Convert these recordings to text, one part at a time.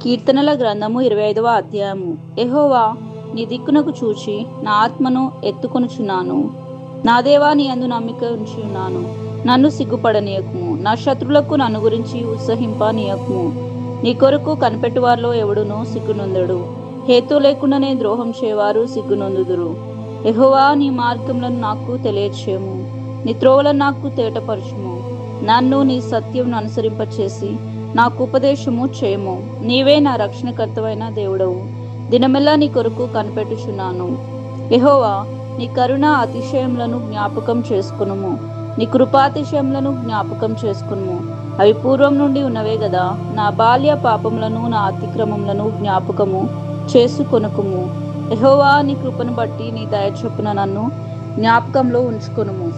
కీర్తనల గ్రంథము 25వ అధ్యాయము. యెహోవా, నీ దిక్కునకు చూచి నా ఆత్మను ఎత్తుకొనుచున్నాను. నా దేవా, నీ యందు నమ్మిక ఉంచి ఉన్నాను. నన్ను సిగ్గుపడనీయకుము, నా శత్రులకు నన్ను గురించి ఉత్సహింపనీయకుము. నీ కొరకు కనిపెట్టువారిలో ఎవడునూ సిగ్గునొందడు. హేతు లేకుండానే ద్రోహం చేయవారు సిగ్గునొందుదురు. యెహోవా, నీ మార్గములను నాకు తెలియచేయము, నీ త్రోవలను నాకు తేటపరచుము. నన్ను నీ సత్యమును అనుసరింపచేసి నాకు ఉపదేశము చేయము. నీవే నా రక్షణకర్తవైన దేవుడవు. దినమెల్లా నీ కొరకు కనిపెట్టుచున్నాను. యెహోవా, నీ కరుణ అతిశయములను జ్ఞాపకం చేసుకునుము, నీ కృపాతిశయములను జ్ఞాపకం చేసుకునుము. అవి పూర్వం నుండి ఉన్నవే గదా. నా బాల్య పాపములను నా అతిక్రమములను జ్ఞాపకము చేసుకొనుకుము. యెహోవా, నీ కృపను బట్టి నీ దయ చొప్పున నన్ను జ్ఞాపకంలో ఉంచుకొనుము.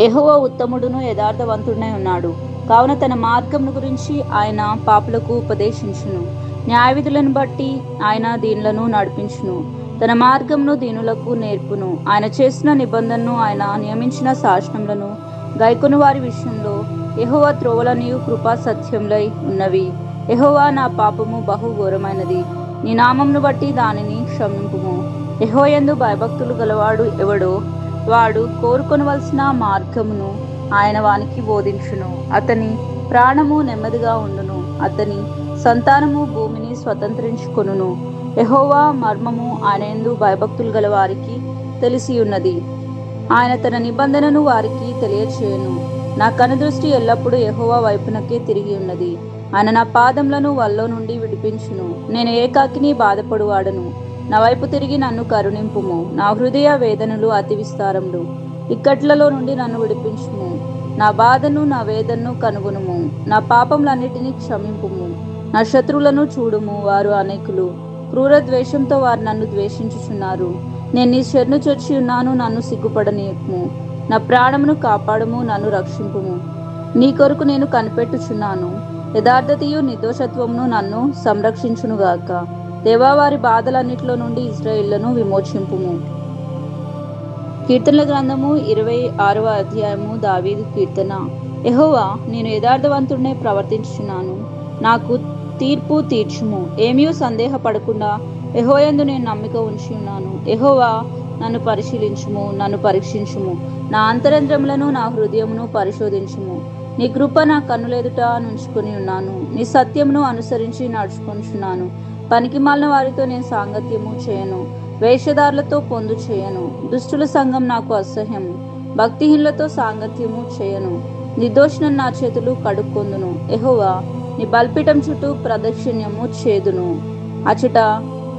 యెహోవా ఉత్తముడును యథార్థవంతుడై ఉన్నాడు, కావున తన మార్గమును గురించి ఆయన పాపులకు ఉపదేశించును. న్యాయవిధులను బట్టి ఆయన దీనులను నడిపించును, తన మార్గమును దీనులకు నేర్పును. ఆయన చేసిన నిబంధనను, ఆయన నియమించిన శాసనములను గైకొను వారి విషయంలో యెహోవా త్రోవలనియు కృపా సత్యములై ఉన్నవి. యెహోవా, నా పాపము బహు ఘోరమైనది, నీ నామమును బట్టి దానిని క్షమింపుము. యెహోవాయందు భయభక్తులు గలవాడు ఎవడో వాడు కోరుకొనవలసిన మార్గమును ఆయన వానికి బోధించును. అతని ప్రాణము నెమ్మదిగా ఉండును, అతని సంతానము భూమిని స్వతంత్రించుకొనును. యెహోవా మర్మము ఆయన యందు భయభక్తులు గల వారికి తెలిసి ఉన్నది. ఆయన తన నిబంధనను వారికి తెలియచేయను. నా కనుదృష్టి ఎల్లప్పుడూ యెహోవా వైపునకే తిరిగి ఉన్నది. ఆయన నా పాదములను వల్లో నుండి విడిపించును. నేను ఏకాకిని బాధపడువాడను. నా వైపు తిరిగి నన్ను కరుణింపుము. నా హృదయ వేదనలు అతి విస్తారములు. ఇక్కట్లలో నుండి నన్ను విడిపించుము. నా బాధను నా వేదనను కనుగొనుము. నా పాపములన్నిటినీ క్షమింపుము. నా శత్రువులను చూడుము, వారు అనేకులు. క్రూర ద్వేషంతో వారు నన్ను ద్వేషించుచున్నారు. నేను నీ శరణు చొచ్చి ఉన్నాను, నన్ను సిగ్గుపడనీయకుము. నా ప్రాణమును కాపాడుము, నన్ను రక్షింపుము. నీ కొరకు నేను కనిపెట్టుచున్నాను. యథార్థతయు నిర్దోషత్వమును నన్ను సంరక్షించునుగాక. దేవా, వారి బాధలన్నిటిలో నుండి ఇశ్రాయేలును విమోచింపుము. కీర్తనల గ్రంథము 26వ అధ్యాయము. దావీదు కీర్తన. యెహోవా, నేను యథార్థవంతుడినే ప్రవర్తించుచున్నాను, నాకు తీర్పు తీర్చుము. ఏమీ సందేహపడకుండా యెహోవాయందు నేను నమ్మిక ఉంచి ఉన్నాను. యెహోవా, నన్ను పరిశీలించుము, నన్ను పరీక్షించుము. నా అంతరంద్రములను నా హృదయమును పరిశోధించుము. నీ కృప నా కన్నులెదుట నుంచుకొని ఉన్నాను. నీ సత్యమును అనుసరించి నడుచుకొనుచున్నాను. పనికిమాలిన వారితో నేను సాంగత్యము చేయను, వేషధారులతో పొందు చేయను. దుష్టుల సంఘం నాకు అసహ్యము, భక్తిహీనులతో సాంగత్యము చేయను. నిర్దోషులను నా చేతులు కడుక్కొందును. యెహోవా, నీ బలిపీఠం చుట్టూ ప్రదక్షిణ్యము చేదును, అచట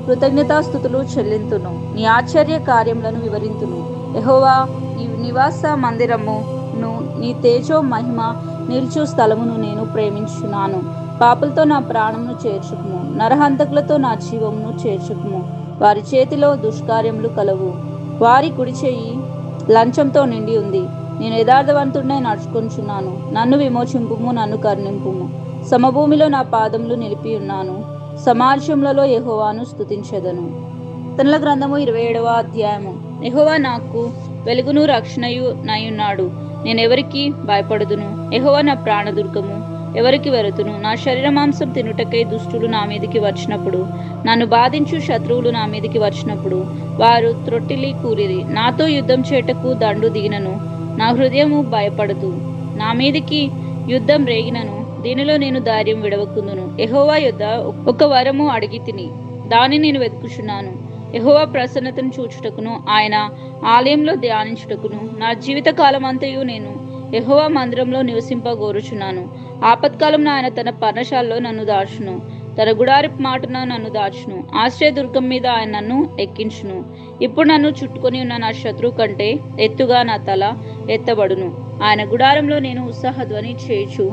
కృతజ్ఞతాస్తుతులు చెల్లింతును. నీ ఆశ్చర్య కార్యములను వివరింతును. యెహోవా, నీ నివాస మందిరమును, నీ తేజో మహిమ నిల్చు స్థలమును నేను ప్రేమించున్నాను. పాపులతో నా ప్రాణమును చేర్చుకుము, నరహంతకులతో నా జీవమును చేర్చుకుము. వారి చేతిలో దుష్కార్యములు కలవు, వారి కుడి చెయ్యి లంచంతో నిండి ఉంది. నేను యథార్థవంతుడినై నడుచుకొనుచున్నాను. నన్ను విమోచింపుము, నన్ను కరుణింపుము. సమభూమిలో నా పాదములు నిలిపి ఉన్నాను, సమాజములలో యెహోవాను స్తుతించెదను. కీర్తనల గ్రంథము 27వ అధ్యాయము. యెహోవా నాకు వెలుగును రక్షణయు నయున్నాడు, నేనెవరికి భయపడుదును? యెహోవా నా ప్రాణదుర్గము, ఎవరికి వెరుతును? నా శరీర మాంసం తినుటకై దుష్టులు నా మీదికి వచ్చినప్పుడు, నన్ను బాధించు శత్రువులు నా మీదికి వచ్చినప్పుడు, వారు త్రొట్టిల్లి కూలిరి. నాతో యుద్ధం చేటకు దండు దిగినను, నా హృదయము భయపడదు. నా మీదికి యుద్ధం రేగినను, దీనిలో నేను ధైర్యం విడవకుందును. యెహోవా యొద్ద ఒక వరము అడిగి తిని, దానిని నేను వెతుకుచున్నాను. యెహోవా ప్రసన్నతను చూచుటకును, ఆయన ఆలయంలో ధ్యానించుటకును నా జీవిత కాలమంతయు నేను యెహోవా మందిరంలో నివసింపగోరుచున్నాను. ఆపత్కాలంలో ఆయన తన పర్ణశాలలో నన్ను దాచును, తన గుడారి మాటున నన్ను దాచును. ఆశ్రయదుర్గం మీద ఆయన నన్ను ఎక్కించును. ఇప్పుడు నన్ను చుట్టుకొని ఉన్న నా శత్రువు కంటే ఎత్తుగా నా తల ఎత్తబడును. ఆయన గుడారంలో నేను ఉత్సాహధ్వని చేయుచు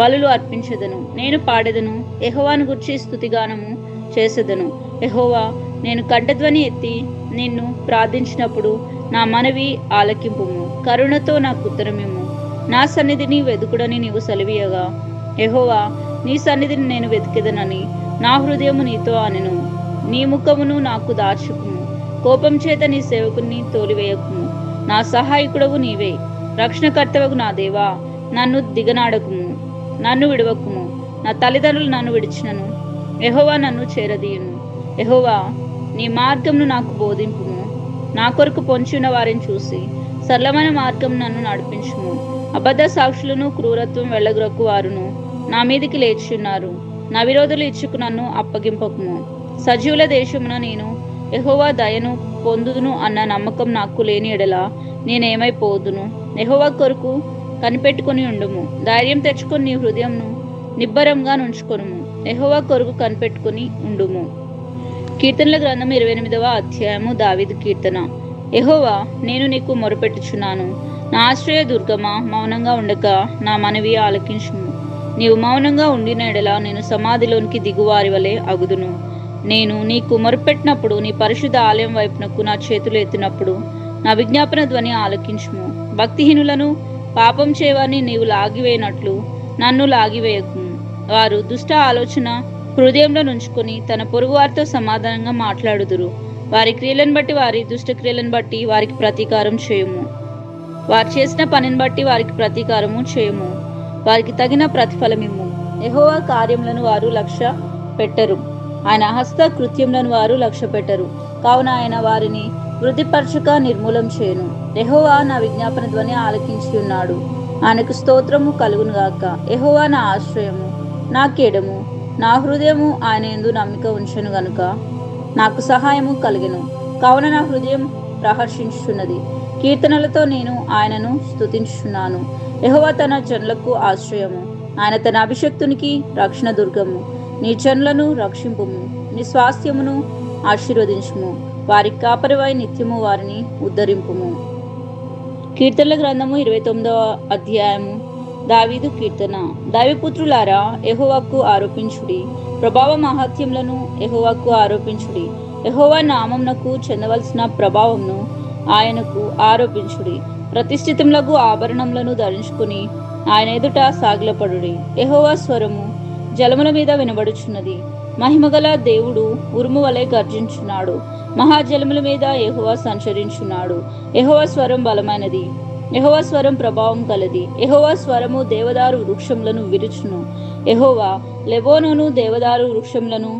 బలులు అర్పించెదను. నేను పాడెదను, యెహోవాను గూర్చి స్తుతిగానము చేసెదను. యెహోవా, నేను కంఠధ్వని ఎత్తి నిన్ను ప్రార్థించినప్పుడు నా మనవి ఆలకింపుము. కరుణతో నాకు ఉత్తరమిమ్ము. నా సన్నిధిని వెదుకుడని నీవు సెలవీయగా, యెహోవా, నీ సన్నిధిని నేను వెతికెదనని నా హృదయము నీతో అనెను. నీ ముఖమును నాకు దాచుకుము, కోపం చేత నీ సేవకుని తోలివేయకుము. నా సహాయకుడవు నీవే, రక్షణకర్తవగు నా దేవా, నన్ను దిగనాడకుము, నన్ను విడవకుము. నా తల్లిదండ్రులు నన్ను విడిచినను యెహోవా నన్ను చేరదీయును. యెహోవా నీ మార్గంను నాకు బోధింపుము. నా కొరకు పొంచి ఉన్న వారిని చూసి సరళమైన మార్గం నన్ను నడిపించుము. అబద్ధ సాక్షులను క్రూరత్వం వెళ్ళగొరకు వారును నా మీదికి లేచియున్నారు. నా విరోధులు ఇచ్చుకు నన్ను అప్పగింపకుము. సజీవుల దేశమున నేను యెహోవా దయను పొందుదును అన్న నమ్మకం నాకు లేని ఎడల నేనేమైపోదును. యెహోవా కొరకు కనిపెట్టుకుని ఉండుము. ధైర్యం తెచ్చుకొని నీ హృదయంను నిబ్బరంగా నుంచుకొనుము. యెహోవా కొరకు కనిపెట్టుకుని ఉండుము. కీర్తనల గ్రంథం 28వ అధ్యాయము. దావీదు కీర్తన. యెహోవా, నేను నీకు మొరపెట్టుచున్నాను. నా ఆశ్రయ దుర్గమా, మౌనంగా ఉండక నా మనవి ఆలకించుము. నీవు మౌనంగా ఉండిన ఎడల నేను సమాధిలోనికి దిగువారి వలె అగుదును. నేను నీకు మొరపెట్టినప్పుడు, నీ పరిశుద్ధ ఆలయం వైపునకు నా చేతులు ఎత్తినప్పుడు నా విజ్ఞాపన ధ్వని ఆలకించుము. భక్తిహీనులను పాపం చేయవారిని నీవు లాగివేయనట్లు నన్ను లాగివేయకుము. వారు దుష్ట ఆలోచన హృదయంలో నుంచుకొని తన పొరుగువారితో సమాధానంగా మాట్లాడుదురు. వారి క్రియలను బట్టి, వారి దుష్ట క్రియలను బట్టి వారికి ప్రతీకారం చేయుము. వారు చేసిన పనిని బట్టి వారికి ప్రతీకారము చేయుము. వారికి తగిన ప్రతిఫలమిమ్ము. యెహోవా కార్యములను వారు లక్ష్య పెట్టరు. ఆయన హస్త కృత్యములను వారు లక్ష్య పెట్టరు. కావున ఆయన వారిని వృద్ధిపరచక నిర్మూలం చేయను. యెహోవా నా విజ్ఞాపన ధ్వని ఆలకించి ఉన్నాడు. ఆయనకు స్తోత్రము కలుగునుగాక. యెహోవా నా ఆశ్రయము, నా కేడము, నా హృదయము ఆయన యందు నమ్మిక ఉంచెను గనుక నాకు సహాయము కలిగెను. కావున నా హృదయం ప్రహర్షించుచున్నది. కీర్తనలతో నేను ఆయనను స్తుతించుచున్నాను. యెహోవా తన జనులకు ఆశ్రయము, ఆయన తన అభిషక్తునికి రక్షణ దుర్గము. నీ జనులను రక్షింపుము, నీ స్వాస్థ్యమును ఆశీర్వదించుము. వారికి కాపరివై నిత్యము వారిని ఉద్ధరింపుము. కీర్తనల గ్రంథము 29వ అధ్యాయము. దావీదు కీర్తన. దైవపుత్రులారా, యెహోవాకు ఆరోపించుడి. ప్రభావ మహత్యములను యెహోవాకు ఆరోపించుడి. యెహోవా నామమునకు చెందవలసిన ప్రభావమును ఆయనకు ఆరోపించుడి. ప్రతిష్ఠితములకు ఆభరణములను ధరించుకుని ఆయన ఎదుట సాగిలపడుడి. యెహోవా స్వరము జలముల మీద వినబడుచున్నది. మహిమగల దేవుడు ఉరుము వలె గర్జించున్నాడు. మహాజలముల మీద యెహోవా సంచరించున్నాడు. యెహోవా స్వరం బలమైనది. యెహోవా స్వరం ప్రభావం కలది. యెహోవా స్వరము దేవదారు వృక్షములను విరుచును. యెహోవా లెబోనోను దేవదారు వృక్షములను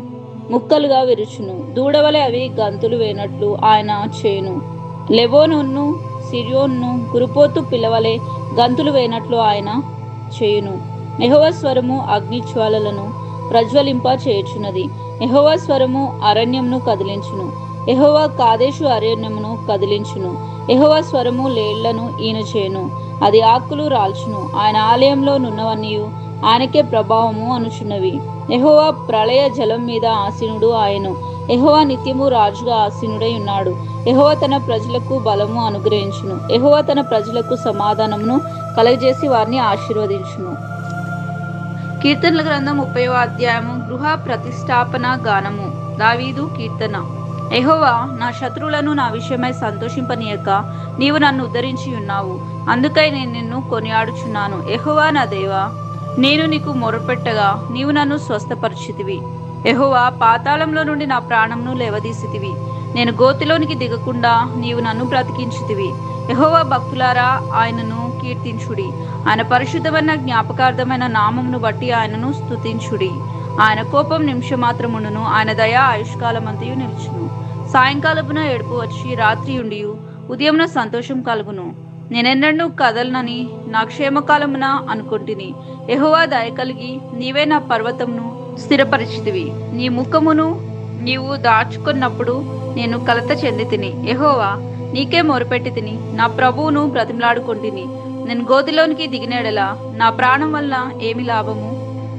ముక్కలుగా విరుచును. దూడవలె అవి గంతులు వేయనట్లు ఆయన చేయును. లెబోనోను సిరియోను గురుపోతు పిల్లవలె గంతులు వేయనట్లు ఆయన చేయును. యెహోవా స్వరము అగ్నిజ్వాలలను ప్రజ్వలింప చేయుచున్నది. యెహోవా స్వరము అరణ్యమును కదిలించును. యెహోవా కాదేశు అరణ్యమును కదిలించును. యెహోవా స్వరము లేళ్లను ఈన చేయును. అది ఆకులు రాల్చును. ఆయన ఆలయంలో నున్నవన్నీయు ఆయనకే ప్రభావము అనుచున్నవి. యెహోవా ప్రళయ జలం మీద ఆసీనుడు ఆయను. యెహోవా నిత్యము రాజుగా ఆసీనుడై ఉన్నాడు. యెహోవా తన ప్రజలకు బలము అనుగ్రహించును. యెహోవా తన ప్రజలకు సమాధానమును కలగజేసి వారిని ఆశీర్వదించును. కీర్తనల గ్రంథం 30వ అధ్యాయము. గృహ ప్రతిష్టాపన గానము. దావీదు కీర్తన. యెహోవా, నా శత్రువులను నా విషయమై సంతోషింపనీయక నీవు నన్ను ఉద్ధరించి ఉన్నావు. అందుకై నేను నిన్ను కొనియాడుచున్నాను. యెహోవా నా దేవా, నేను నీకు మొరపెట్టగా నీవు నన్ను స్వస్థపరిచితివి. యెహోవా, పాతాళంలో నుండి నా ప్రాణంను లేవదీసితివి. నేను గోతిలోనికి దిగకుండా నీవు నన్ను బ్రతికించితివి. యెహోవా భక్తులారా, ఆయనను కీర్తించుడి. ఆయన పరిశుద్ధమైన జ్ఞాపకార్థమైన నామమును బట్టి ఆయనను స్తుతించుడి. ఆయన కోపం నిమిషమాత్రముండును, ఆయన దయ ఆయుష్కాలమంతయు నిలుచును. సాయంకాలపున ఏడుపు వచ్చి రాత్రి ఉండియు ఉదయమున సంతోషం కలుగును. నేనెన్నడూ కదలనని నా క్షేమకాలమున అనుకొంటిని. యెహోవా దయ కలిగి నీవే నా పర్వతమును స్థిరపరిచితివి. నీ ముఖమును నీవు దాచుకున్నప్పుడు నేను కలత చెంది తిని. యెహోవా, నీకే మొరపెట్టి తిని నా ప్రభువును బ్రతిమలాడుకొంటిని. నేను గోతిలోనికి దిగినెడలా నా ప్రాణం వల్ల ఏమి లాభము?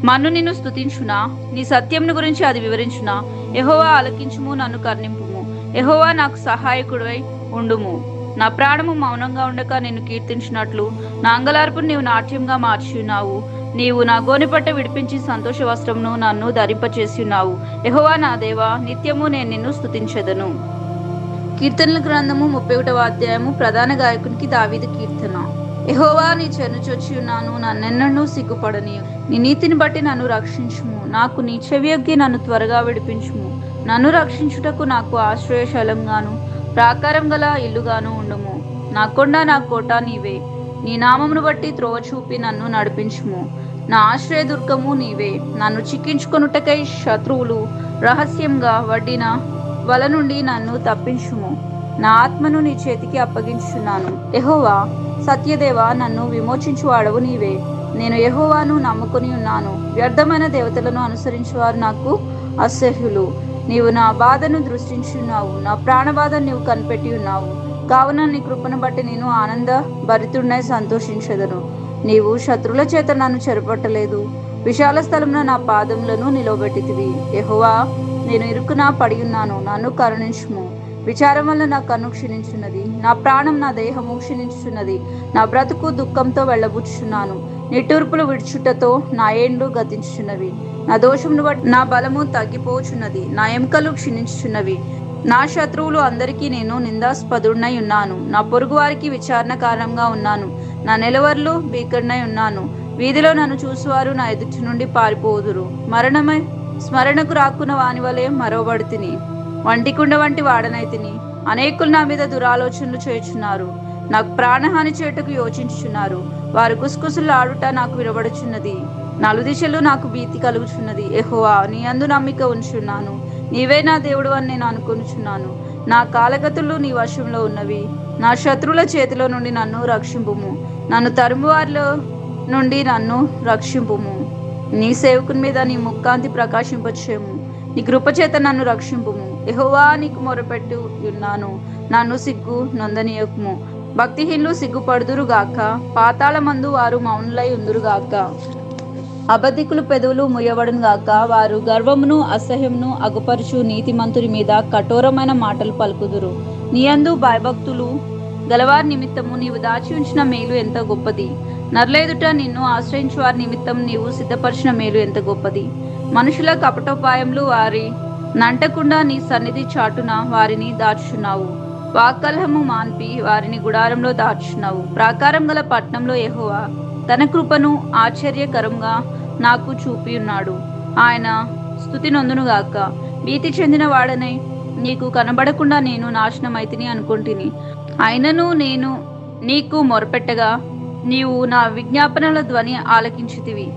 మన్ను నిన్ను స్తుతించునా? నీ సత్యమును గురించి అది వివరించునా? యెహోవా ఆలకించుము, నన్ను కర్ణింపుము. యెహోవా నాకు సహాయకుడివై ఉండుము. నా ప్రాణము మౌనంగా ఉండక నిన్ను కీర్తించినట్లు నా అంగలార్పును నీవు నాట్యంగా మార్చి ఉన్నావు. నీవు నా గోనెపట్ట విడిపించి సంతోష వస్త్రమును నన్ను ధరింపచేసి ఉన్నావు. యెహోవా నా దేవా, నిత్యము నేను నిన్ను స్తుతించెదను. కీర్తనల గ్రంథము 31వ అధ్యాయము. ప్రధాన గాయకునికి దావీదు కీర్తన. యెహోవా, నీ చెన్నుచొచ్చి ఉన్నాను, నన్నెన్నడూ సిగ్గుపడనీయు. నీ నీతిని బట్టి నన్ను రక్షించుము. నాకు నీ చెవియొగ్గి నన్ను త్వరగా విడిపించుము. నన్ను రక్షించుటకు నాకు ఆశ్రయశైలంగాను ప్రాకారం గల ఇల్లుగాను ఉండుము. నా కొండ, నా కోట నీవే. నీ నామమును బట్టి త్రోవ చూపి నన్ను నడిపించుము. నా ఆశ్రయదుర్గము నీవే. నన్ను చిక్కించుకొనుటకై శత్రువులు రహస్యంగా వడ్డిన వల నుండి నన్ను తప్పించుము. నా ఆత్మను నీ చేతికి అప్పగించుచున్నాను. యెహోవా సత్యదేవ, నన్ను విమోచించువాడవు నీవే. నేను యెహోవాను నమ్ముకొని ఉన్నాను. వ్యర్థమైన దేవతలను అనుసరించువారు నాకు అసహ్యులు. నీవు నా బాధను దృష్టించున్నావు, నా ప్రాణబాధ నీవు కనిపెట్టి ఉన్నావు. కావున నీ కృపను బట్టి నేను ఆనంద భరితుడినై సంతోషించెదను. నీవు శత్రువుల చేత నన్ను చెరపట్టలేదు. విశాల స్థలంలో నా పాదములను నిలవబెట్టితివి. యెహోవా, నేను ఇరుకున పడి ఉన్నాను, నన్ను కరుణించుము. విచారం వల్ల నా కన్ను క్షీణించున్నది, నా ప్రాణం నా దేహము క్షీణించున్నది. నా బ్రతుకు దుఃఖంతో వెళ్ళబుచ్చుచున్నాను. నిట్టూర్పులు విడుచుటతో నా ఏండ్లు గతించుచున్నవి. నా దోషమును బట్టి నా బలము తగ్గిపోచున్నది, నా ఎముకలు క్షీణించుచున్నవి. నా శత్రువులు అందరికీ నేను నిందాస్పదుడినై ఉన్నాను. నా పొరుగు వారికి విచారణ కారణంగా ఉన్నాను. నా నిలవర్లు భీకరునై ఉన్నాను. వీధిలో నన్ను చూసువారు నా ఎదుటి నుండి పారిపోదురు. మరణమై స్మరణకు రాకున్న వాని వలె మరవబడితిని. వంటికుండ వంటి వాడనైతిని. అనేకులు నా మీద దురాలోచనలు చేయుచున్నారు. నాకు ప్రాణహాని చేయుటకు యోచించుచున్నారు. వారు గుసగుసలు ఆడుట నాకు వినబడుచున్నది. నలుదిశలు నాకు భీతి కలుగుచున్నది. యెహోవా, నీ యందు నమ్మిక ఉంచున్నాను. నీవే నా దేవుడు అని నేను అనుకొనుచున్నాను. నా కాలగతులు నీ వశంలో ఉన్నవి. నా శత్రువుల చేతిలో నుండి నన్ను రక్షింపుము. నన్ను తరుమువారిలో నుండి నన్ను రక్షింపుము. నీ సేవకుని మీద నీ ముక్కాంతి ప్రకాశింపచేయము. నీ కృపచేత నన్ను రక్షింపుము. యెహోవా, నీకు మొరపెట్టు ఉన్నాను. నన్ను సిగ్గు నొందనీయకుము. భక్తిహీనులు సిగ్గుపడుదురు గాక. పాతాళమందు వారు మౌనులై ఉందురుగాక. అబద్ధికులు పెదవులు ముయ్యబడును గాక. వారు గర్వమును అసహ్యమును అగుపరుచు నీతిమంతుని మీద కఠోరమైన మాటలు పలుకుదురు. నీయందు భయభక్తులు గలవారి నిమిత్తము నీవు దాచి ఉంచిన మేలు ఎంత గొప్పది. నర్లేదుట నిన్ను ఆశ్రయించు వారి నిమిత్తం నీవు సిద్ధపరిచిన మేలు ఎంత గొప్పది. మనుషుల కపటోపాయములు వారి నంటకుండా నీ సన్నిధి చాటున వారిని దాచుచున్నావు. వాకలహము మాన్పి వారిని గుడారంలో దాచుచున్నావు. ప్రాకారం గల పట్టణంలో యెహోవా తన కృపను ఆశ్చర్యకరంగా నాకు చూపి ఉన్నాడు. ఆయన స్తుతి నొందునుగాక. భీతి చెందిన వాడనై నీకు కనబడకుండా నేను నాశనమైతిని అనుకుంటుని. అయినను నేను నీకు మొరపెట్టగా నీవు నా విజ్ఞాపనల ధ్వని ఆలకించితివి.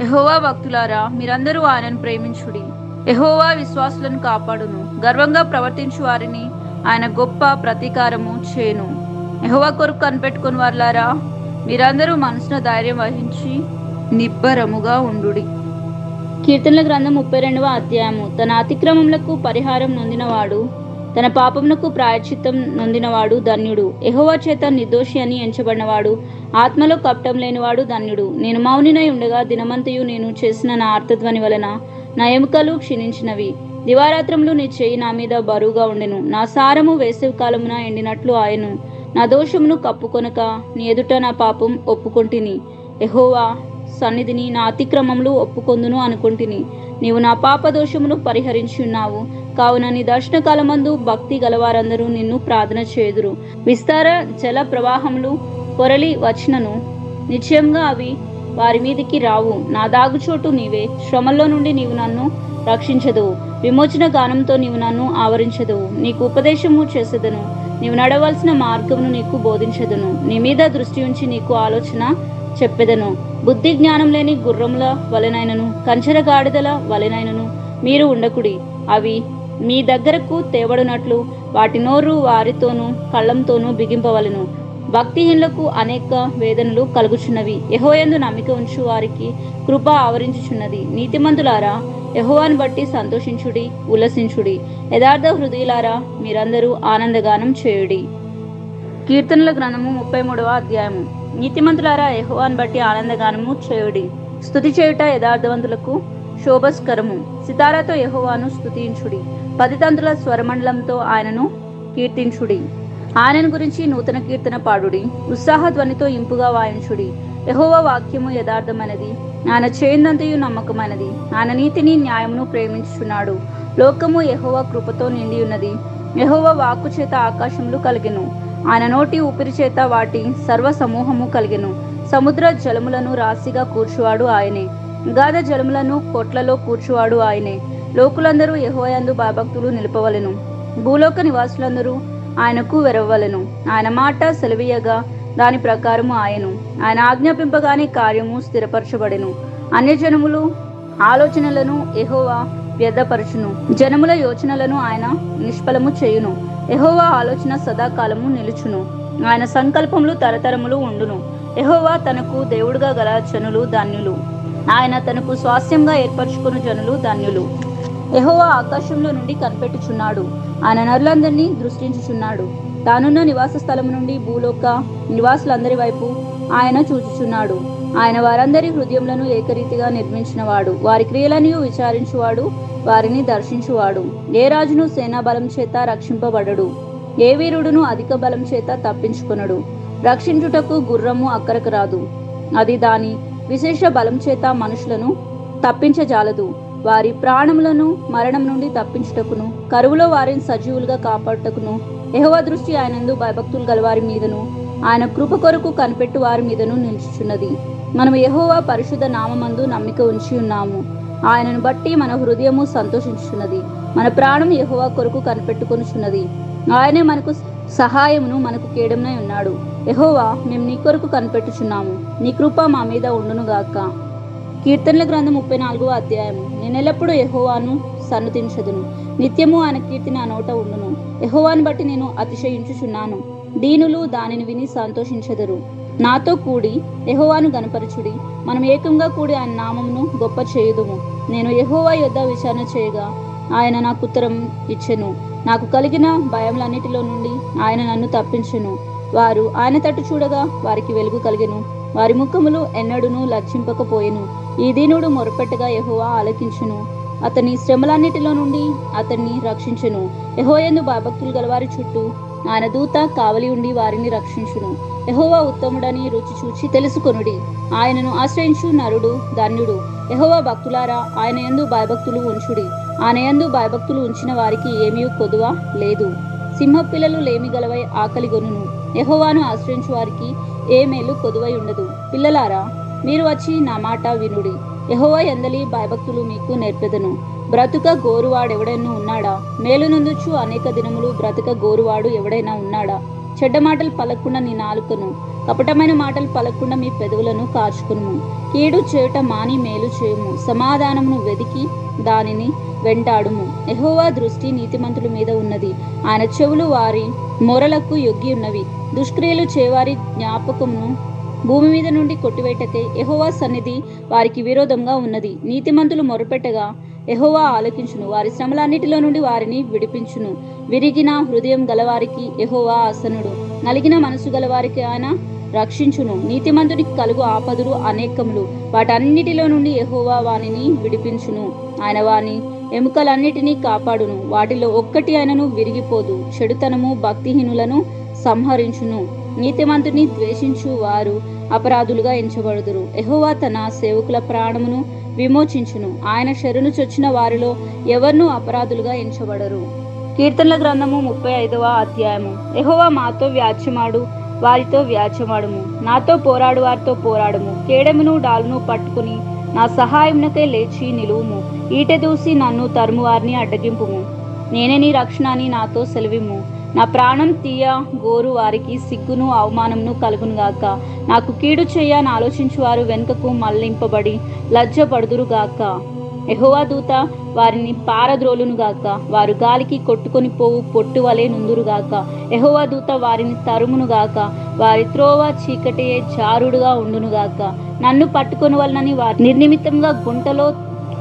యెహోవా భక్తులారా, మీరందరూ ఆయనను ప్రేమించుడి. యెహోవా విశ్వాసులను కాపాడును. గర్వంగా ప్రవర్తించు వారిని ఆయన గొప్ప ప్రతీకారము చేను. యెహోవా కొరకు కనిపెట్టుకుని వారులారా, మీరందరూ మనసున ధైర్యం వహించి నిబ్బరముగా ఉండుడి. కీర్తనల గ్రంథం 32వ అధ్యాయము. తన అతిక్రమములకు పరిహారం నొందినవాడు, తన పాపమునకు ప్రాయశ్చిత్తం నొందినవాడు ధన్యుడు. యెహోవా చేత నిర్దోషి అని ఎంచబడినవాడు, ఆత్మలో కపటం లేనివాడు ధన్యుడు. నేను మౌనినై ఉండగా దినమంతయు నేను చేసిన నా ఆర్తధ్వని వలన నా ఎముకలు క్షీణించినవి. దివారాత్రములు నీ చెయ్యి నా మీద బరువుగా ఉండెను. నా సారము వేసవి కాలమున ఎండినట్లు ఆయను. నా దోషమును కప్పుకొనక నీ ఎదుట నా పాపం ఒప్పుకొంటిని. యెహోవా సన్నిధిని నా అతిక్రమములు ఒప్పుకొందును అనుకొంటిని. నీవు నా పాప దోషమును పరిహరించి ఉన్నావు. కావున నీ దర్శనకాలమందు భక్తి గలవారందరూ నిన్ను ప్రార్థన చేయుదురు. విస్తార జల ప్రవాహములు పొరలి వచ్చినను నిశ్చయంగా అవి వారి మీదికి రావు. నా దాగుచోటు నీవే. శ్రమల్లో నుండి నీవు నన్ను రక్షించదువు. విమోచన గానంతో నీవు నన్ను ఆవరించదువు. నీకు ఉపదేశము చేసేదను. నీవు నడవలసిన మార్గమును నీకు బోధించదును. నీ మీద దృష్టి ఉంచి నీకు ఆలోచన చెప్పెదను. బుద్ధి జ్ఞానం లేని గుర్రముల వలెనైనను కంచెర గాడిదల వలెనైనను మీరు ఉండకుడి. అవి మీ దగ్గరకు తేబడినట్లు వాటి నోరు వారితోనూ కళ్ళంతోనూ బిగింపవలెను. భక్తిహీనులకు అనేక వేదనలు కలుగుచున్నవి. యెహోవాయందు నమ్మిక ఉంచు వారికి కృప ఆవరించుచున్నది. నీతిమంతులారా, యెహోవాను బట్టి సంతోషించుడి, ఉల్లసించుడి. యథార్థ హృదయులారా, మీరందరూ ఆనందగానం చేయుడి. కీర్తనల గ్రంథము 33వ అధ్యాయము. నీతిమంతులారా, యెహోవాను బట్టి ఆనందగానము చేయుడి. స్తుతి చేయుట యథార్థవంతులకు శోభస్కరము. సితారాతో యెహోవాను స్తుతించుడి. 10 తంతుల స్వరమండలంతో ఆయనను కీర్తించుడి. ఆయనను గురించి నూతన కీర్తన పాడుడి. ఉత్సాహ ధ్వనితో ఇంపుగా వాయించుడి. యెహోవా వాక్యము యథార్థమైనది, ఆయన చేయందంతయు నమ్మకమైనది. ఆయన నీతిని న్యాయమును ప్రేమించుచున్నాడు. లోకము యెహోవా కృపతో నిండి ఉన్నది. యెహోవా వాక్కు చేత ఆకాశములు కలిగెను. ఆయన నోటి ఊపిరి చేత వాటి సర్వ సమూహము కలిగెను. సముద్ర జలములను రాశిగా కూర్చువాడు ఆయనే. గాధ జలములను కొట్లలో కూర్చువాడు ఆయనే. లోకులందరూ యెహోవాయందు భయభక్తులు నిలుపవలెను. భూలోక నివాసులందరూ ఆయనకు వెరవలెను. ఆయన మాట సెలవీయగా దాని ప్రకారము ఆయను. ఆయన ఆజ్ఞాపింపగానే కార్యము స్థిరపరచబడెను. అన్యజనములు ఆలోచనలను యెహోవా వ్యర్థపరచును, జనముల యోచనలను ఆయన నిష్ఫలము చేయును. యెహోవా ఆలోచన సదాకాలము నిలుచును, ఆయన సంకల్పములు తరతరములు ఉండును. యెహోవా తనకు దేవుడుగా గల జనులు ధన్యులు, ఆయన తనకు స్వాస్థ్యంగా ఏర్పరచుకుని జనులు ధన్యులు. యెహోవా ఆకాశంలో నుండి కనిపెట్టుచున్నాడు, ఆయన నరులందరినీ దృష్టించుచున్నాడు. తానున్న నివాస స్థలము నుండి భూలోక నివాసులందరి వైపు ఆయన చూచుచున్నాడు. ఆయన వారందరి హృదయములను ఏకరీతిగా నిర్మించినవాడు, వారి క్రియలను విచారించువాడు, వారిని దర్శించువాడు. ఏ రాజును సేనాబలం చేత రక్షింపబడడు, ఏ వీరుడును అధిక బలం చేత తప్పించుకొనడు. రక్షించుటకు గుర్రము అక్కరకు రాదు, అది దాని విశేష బలం చేత మనుషులను తప్పించజాలదు. వారి ప్రాణములను మరణం నుండి తప్పించుటకును, కరువులో వారిని సజీవులుగా కాపాడుటకును యెహోవా దృష్టి ఆయనందు భయభక్తులు గలవారి మీదను, ఆయన కృప కొరకు కనిపెట్టు వారి మీదను నిలుచుచున్నది. మనము యెహోవా పరిశుద్ధ నామమందు నమ్మిక ఉంచి ఉన్నాము, ఆయనను బట్టి మన హృదయము సంతోషించుచున్నది. మన ప్రాణం యెహోవా కొరకు కనిపెట్టుకొనుచున్నది. ఆయనే మనకు సహాయమును మనకు కేడమునై ఉన్నాడు. యెహోవా, మేము నీ కొరకు కనిపెట్టుచున్నాము, నీ కృప మా మీద ఉండునుగాక. కీర్తనల గ్రంథం 34వ అధ్యాయము. నేనెల్లప్పుడూ యెహోవాను సన్నుతించదును, నిత్యము ఆయన కీర్తి నా నోట ఉండును. యెహోవాను బట్టి నేను అతిశయించుచున్నాను, దీనులు దానిని విని సంతోషించెదరు. నాతో కూడి యెహోవాను గనపరచుడి, మనం ఏకంగా కూడి ఆయన నామమును గొప్ప చేయుదుము. నేను యెహోవా యొద్ద విచారణ చేయగా ఆయన నాకు ఉత్తరం ఇచ్చెను. నాకు కలిగిన భయములన్నిటిలో నుండి ఆయన నన్ను తప్పించెను. వారు ఆయన తట్టు చూడగా వారికి వెలుగు కలిగెను, వారి ముఖములు ఎన్నడూను లజ్జింపకపోయెను. ఈ దీనుడు మొరపెట్టగా యెహోవా ఆలకించెను, అతని శ్రమలన్నిటిలో నుండి అతన్ని రక్షించెను. యెహోవాయందు భయభక్తులు గలవారి చుట్టూ ఆయన దూత కావలి ఉండి వారిని రక్షించును. యెహోవా ఉత్తముడని రుచి చూచి తెలుసుకొనుడి, ఆయనను ఆశ్రయించు నరుడు ధన్యుడు. యెహోవా భక్తులారా, ఆయన యందు భయభక్తులు ఉంచుడి, ఆయన యందు భయభక్తులు ఉంచిన వారికి ఏమీ కొదువ లేదు. సింహ పిల్లలు లేమి గలవై ఆకలిగొనును, యెహోవాను ఆశ్రయించు వారికి ఏ మేలు కొదువై ఉండదు. పిల్లలారా, మీరు వచ్చి నా మాట వినుడి, యెహోవా యందలి భయభక్తులు మీకు నేర్పెదను. బ్రతుక గోరువాడెవడైనా ఉన్నాడా? మేలు నొందుచు అనేక దినములు బ్రతుక గోరువాడు ఎవడైనా ఉన్నాడా? చెడ్డ మాటలు పలకకుండా నీ నాలుకను, కపటమైన మాటలు పలకకుండా మీ పెదవులను కాచుకును. కీడు చేయుట మాని మేలు చేయుము, సమాధానమును వెదికి దానిని వెంటాడుము. యెహోవా దృష్టి నీతిమంతుల మీద ఉన్నది, ఆయన చెవులు వారి మొరలకు యొగ్గి ఉన్నవి. దుష్క్రియలు చేవారి జ్ఞాపకమును భూమి మీద నుండి కొట్టివేటకై యెహోవా సన్నిధి వారికి విరోధంగా ఉన్నది. నీతిమంతులు మొరపెట్టగా యెహోవా ఆలకించును, వారి శ్రమలన్నిటిలో నుండి వారిని విడిపించును. విరిగిన హృదయం గలవారికి యెహోవా ఆసనుడు, నలిగిన మనసు గలవారికి ఆయన రక్షించును. నీతిమంతునికి కలుగు ఆపదలు అనేకములు, వాటన్నిటిలో నుండి యెహోవా వానిని విడిపించును. ఆయన వాని ఎముకలన్నిటినీ కాపాడును, వాటిలో ఒక్కటి ఆయనను విరిగిపోదు. చెడుతనము భక్తిహీనులను సంహరించును, నీతిమంతుని ద్వేషించు వారు అపరాధులుగా ఎంచబడుదురు. యెహోవా తన సేవకుల ప్రాణమును విమోచించును, ఆయన శరణు చొచ్చిన వారిలో ఎవరినూ అపరాధులుగా ఎంచబడరు. కీర్తనల గ్రంథము 35వ అధ్యాయము. యెహోవా మాతో వ్యాజ్యమాడు, వారితో వ్యాజ్యమాడుము, నాతో పోరాడు వారితో పోరాడుము. కేడమును డాలును పట్టుకుని నా సహాయమునకై లేచి నిలువుము. ఈటె దూసి నన్ను తరుము వారిని అడ్డగింపుము. నేనే నీ రక్షణ అని నాతో సెలవిమ్ము. నా ప్రాణం తీయ గోరు వారికి సిగ్గును అవమానమును కలుగునుగాక. నాకు కీడు చేయని ఆలోచించు వారు వెనుకకు మళ్లింపబడి లజ్జపడుదురుగాక. యెహోవా దూత వారిని పారద్రోలునుగాక, వారు గాలికి కొట్టుకొని పోవు పొట్టు వలె నుందురుగాక. యెహోవా దూత వారిని తరుమునుగాక, వారి త్రోవ చీకటియే జారుడుగా ఉండునుగాక. నన్ను పట్టుకొని వలనని వారి నిర్నిమిత్తంగా గుంటలో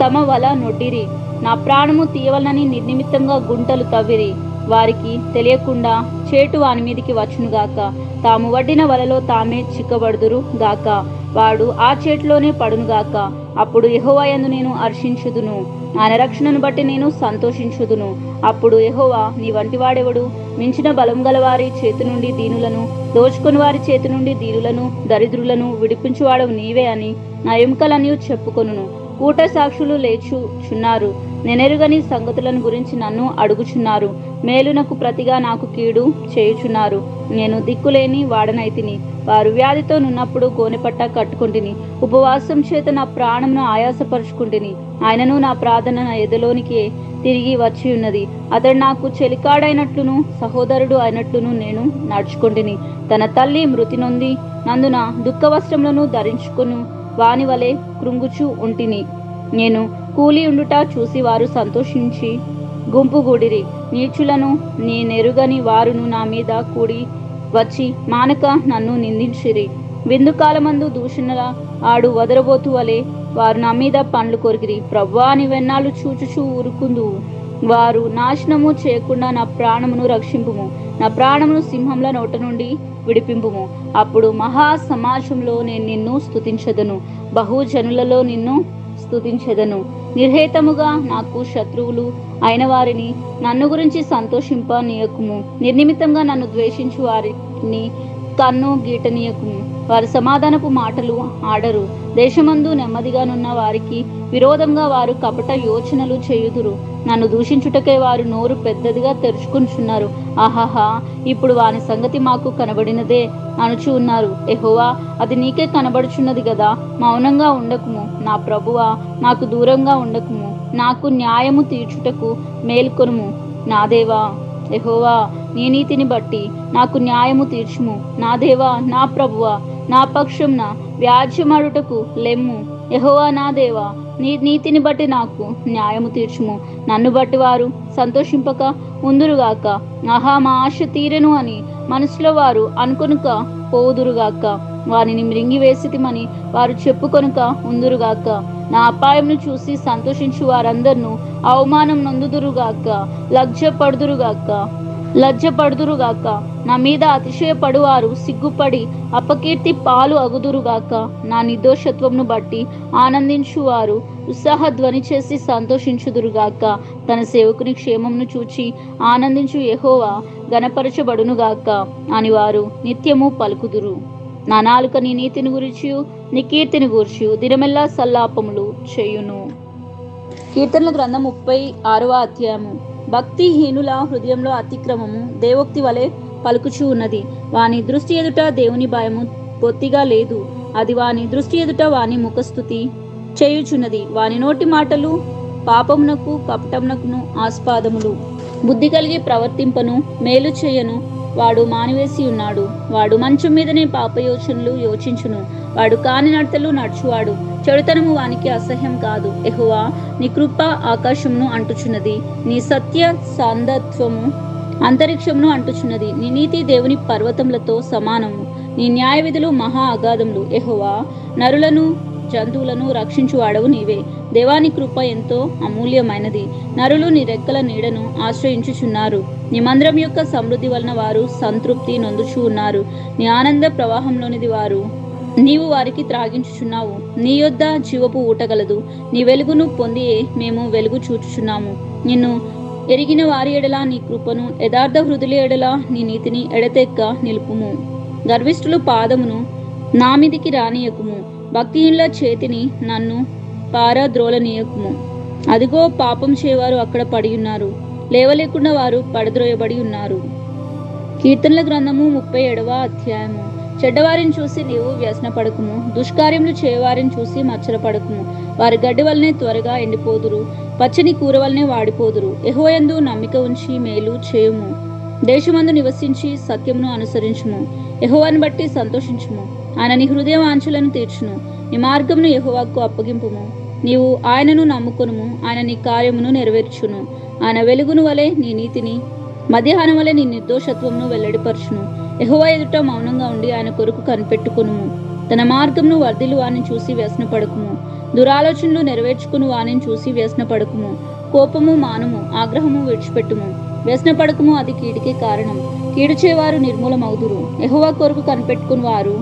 తమ వల నొడ్డిరి, నా ప్రాణము తీయవలనని నిర్నిమిత్తంగా గుంటలు తవ్విరి. వారికి తెలియకుండా చేటు వాని మీదికి వచ్చునుగాక, తాము వడ్డిన వలలో తామే చిక్కబడుదురు గాక. వాడు ఆ చేతిలోనే పడునుగాక. అప్పుడు యెహోవా యందు నేను హర్షించుదును, ఆయన రక్షణను బట్టి నేను సంతోషించుదును. అప్పుడు యెహోవా, నీ వంటి వాడెవడు? మించిన బలం గల వారి చేతి నుండి దీనులను, దోచుకుని వారి చేతి నుండి దీనులను దరిద్రులను విడిపించువాడవు నీవే అని నా ఎముకలన్నీ చెప్పుకొనును. కూట సాక్షులు లేచుచున్నారు, నేనెరుగని సంగతులను గురించి నన్ను అడుగుచున్నారు. మేలునకు ప్రతిగా నాకు కీడు చేయుచున్నారు. నేను దిక్కులేని వాడనైతిని. వారు వ్యాధితో నున్నప్పుడు గోనెపట్ట కట్టుకుంటుని, ఉపవాసం చేత నా ప్రాణమును ఆయాసపరుచుకుంటుని. ఆయనను నా ప్రార్థన నా ఎదలోనికి తిరిగి వచ్చి ఉన్నది. అతడు నాకు చెలికాడైనట్లును సహోదరుడు అయినట్లును నేను నడుచుకుంటుని. తన తల్లి మృతి నొంది నందున దుఃఖ వస్త్రములను ధరించుకును వాని వలె కృంగుచూ ఉంటిని. నేను కూలి ఉండుట చూసి వారు సంతోషించి గుంపుగూడిరి. నీచులను నేనెరుగని వారును నా మీద కూడి వచ్చి మానక నన్ను నిందించిరి. విందు కాలమందు దూషణల ఆడు వదరబోతు వలె వారు నా మీద పండ్లు కొరికిరి. ప్రభువా, నీవెన్నాళ్ళు చూచుచూ ఊరుకుందు? వారు నాశనము చేయకుండా నా ప్రాణమును రక్షింపుము. నా ప్రాణమును సింహంల నోట నుండి విడిపింపుము. అప్పుడు మహా సమాజంలో నేను నిన్ను స్తుతించెదను, బహుజనులలో నిన్ను స్తుతించెదను. నిర్హేతముగా నాకు శత్రువులు అయిన వారిని నన్ను గురించి సంతోషింపనీయకుము. నిర్నిమిత్తంగా నన్ను ద్వేషించు వారిని కన్ను గీటనీయకుము. వారు సమాధానపు మాటలు ఆడరు. దేశమందు నెమ్మదిగానున్న వారికి విరోధంగా వారు కపట యోచనలు చేయుదురు. నన్ను దూషించుటకే వారు నోరు పెద్దదిగా తెరుచుకుంటున్నారు. ఆహాహా, ఇప్పుడు వాని సంగతి మాకు కనబడినదే అనుచు ఉన్నారు. యెహోవా, అది నీకే కనబడుచున్నది గదా. మౌనంగా ఉండకుము. నా ప్రభువా, నాకు దూరంగా ఉండకుము. నాకు న్యాయము తీర్చుటకు మేల్కొనుము. నా దేవా యెహోవా, నీ నీతిని బట్టి నాకు న్యాయము తీర్చుము. నా దేవా, నా ప్రభువా, నా పక్షంన వ్యాజ్యమాడుటకు లెమ్ము. యెహోవా నా దేవా, నీ నీతిని బట్టి నాకు న్యాయము తీర్చుము. నన్ను బట్టి వారు సంతోషింపక ఉందురుగాక. ఆహా, మా ఆశ తీరెను అని మనసులో వారు అనుకొనుక పోవుదురుగాక. వారిని మృంగివేసితిమని వారు చెప్పుకొనుక ఉందురుగాక. నా అపాయంను చూసి సంతోషించు వారందరినూ అవమానం నొందుదురుగాక, లజ్జపడుదురుగాక. నా మీద అతిశయపడువారు సిగ్గుపడి అపకీర్తి పాలు అగుదురుగాక. నా నిర్దోషత్వమును బట్టి ఆనందించువారు ఉత్సాహధ్వని చేసి సంతోషించుదురుగాక. తన సేవకుని క్షేమమును చూచి ఆనందించు యెహోవా గణపరచబడునుగాక అని వారు నిత్యము పలుకుదురు. నా నాలుక నీ నీతిని గురించి నీ కీర్తిని గూర్చి దినమెల్లా సల్లాపములు చేయును. కీర్తనల గ్రంథం 36వ అధ్యాయము. భక్తిహీనుల హృదయంలో అతిక్రమము దేవోక్తి వలె పలుకుచూ ఉన్నది. వాని దృష్టి ఎదుట దేవుని భయము బొత్తిగా లేదు. అది వాని దృష్టి ఎదుట వాని ముఖస్థుతి చేయుచున్నది. వాని నోటి మాటలు పాపమునకు కపటమునకును ఆస్పాదములు. బుద్ధి కలిగి ప్రవర్తింపను, మేలు చేయను వాడు మానివేసి ఉన్నాడు. వాడు మంచం మీదనే పాపయోచనలు యోచించును. వాడు కాని నడతలు నడుచువాడు. చెడుతనము వానికి అసహ్యం కాదు. యెహోవా, నీ కృప ఆకాశమును అంటుచున్నది, నీ సత్య సాందత్వము అంతరిక్షమును అంటుచున్నది. నీ నీతి దేవుని పర్వతములతో సమానము, నీ న్యాయ విధులు మహా అగాధములు. యెహోవా, నరులను జంతువులను రక్షించువాడవు నీవే. దేవాని కృప ఎంతో అమూల్యమైనది. నరులు నీ రెక్కల నీడను ఆశ్రయించుచున్నారు. నీ మందిరం యొక్క సమృద్ధి వలన వారు సంతృప్తి నొందుచూ ఉన్నారు. నీ ఆనంద ప్రవాహంలోనిది నీవు వారికి త్రాగించుచున్నావు. నీ యొద్ద జీవపు ఊటగలదు. నీ వెలుగును పొందియే మేము వెలుగు చూచుచున్నాము. నిన్ను ఎరిగిన వారి ఎడల నీ కృపను, యథార్థ హృదయుల ఎడల నీ నీతిని ఎడతెక్క నిలుపుము. గర్విష్ఠులు పాదమును నా మీదికి రానియకుము. భక్తిహీనుల చేతిని నన్ను పారద్రోలనీయకుము. అదిగో, పాపం చేయవారు అక్కడ పడి ఉన్నారు. లేవలేకుండా వారు పడద్రోయబడి ఉన్నారు. కీర్తనల గ్రంథము 37వ అధ్యాయము. చెడ్డవారిని చూసి నీవు వ్యసనపడకుము. దుష్కార్యములు చేయవారిని చూసి మచ్చరపడకుము. వారి గడ్డి వలనే త్వరగా ఎండిపోదురు, పచ్చని కూర వలనే వాడిపోదురు. యెహోవాయందు నమ్మిక ఉంచి మేలు చేయుము. దేశమందు నివసించి సత్యమును అనుసరించుము. యెహోవాను బట్టి సంతోషించుము. ఆయన నీ హృదయ వాంఛలను తీర్చును. నీ మార్గమును యెహోవాకు అప్పగింపుము. నీవు ఆయనను నమ్ముకొనుము. ఆయన నీ కార్యమును నెరవేర్చును. ఆయన వెలుగును వలె నీ నీతిని, మధ్యాహ్నం వలె నీ నిర్దోషత్వమును వెల్లడిపరచును. యెహోవా ఎదుట మౌనంగా ఉండి ఆయన కొరకు కనిపెట్టుకునుము. తన మార్గమును వర్ధిల్లు వారిని చూసి వ్యసనపడకుము. దురాలోచనలు నెరవేర్చుకుని వారిని చూసి వ్యసనపడకుము. కోపము మానుము, ఆగ్రహము విడిచిపెట్టుము. వ్యసనపడకుము, అది కీడుకే కారణం. కీడు చేవారు నిర్మూలమవుదురు. యెహోవా కొరకు కనిపెట్టుకుని వారు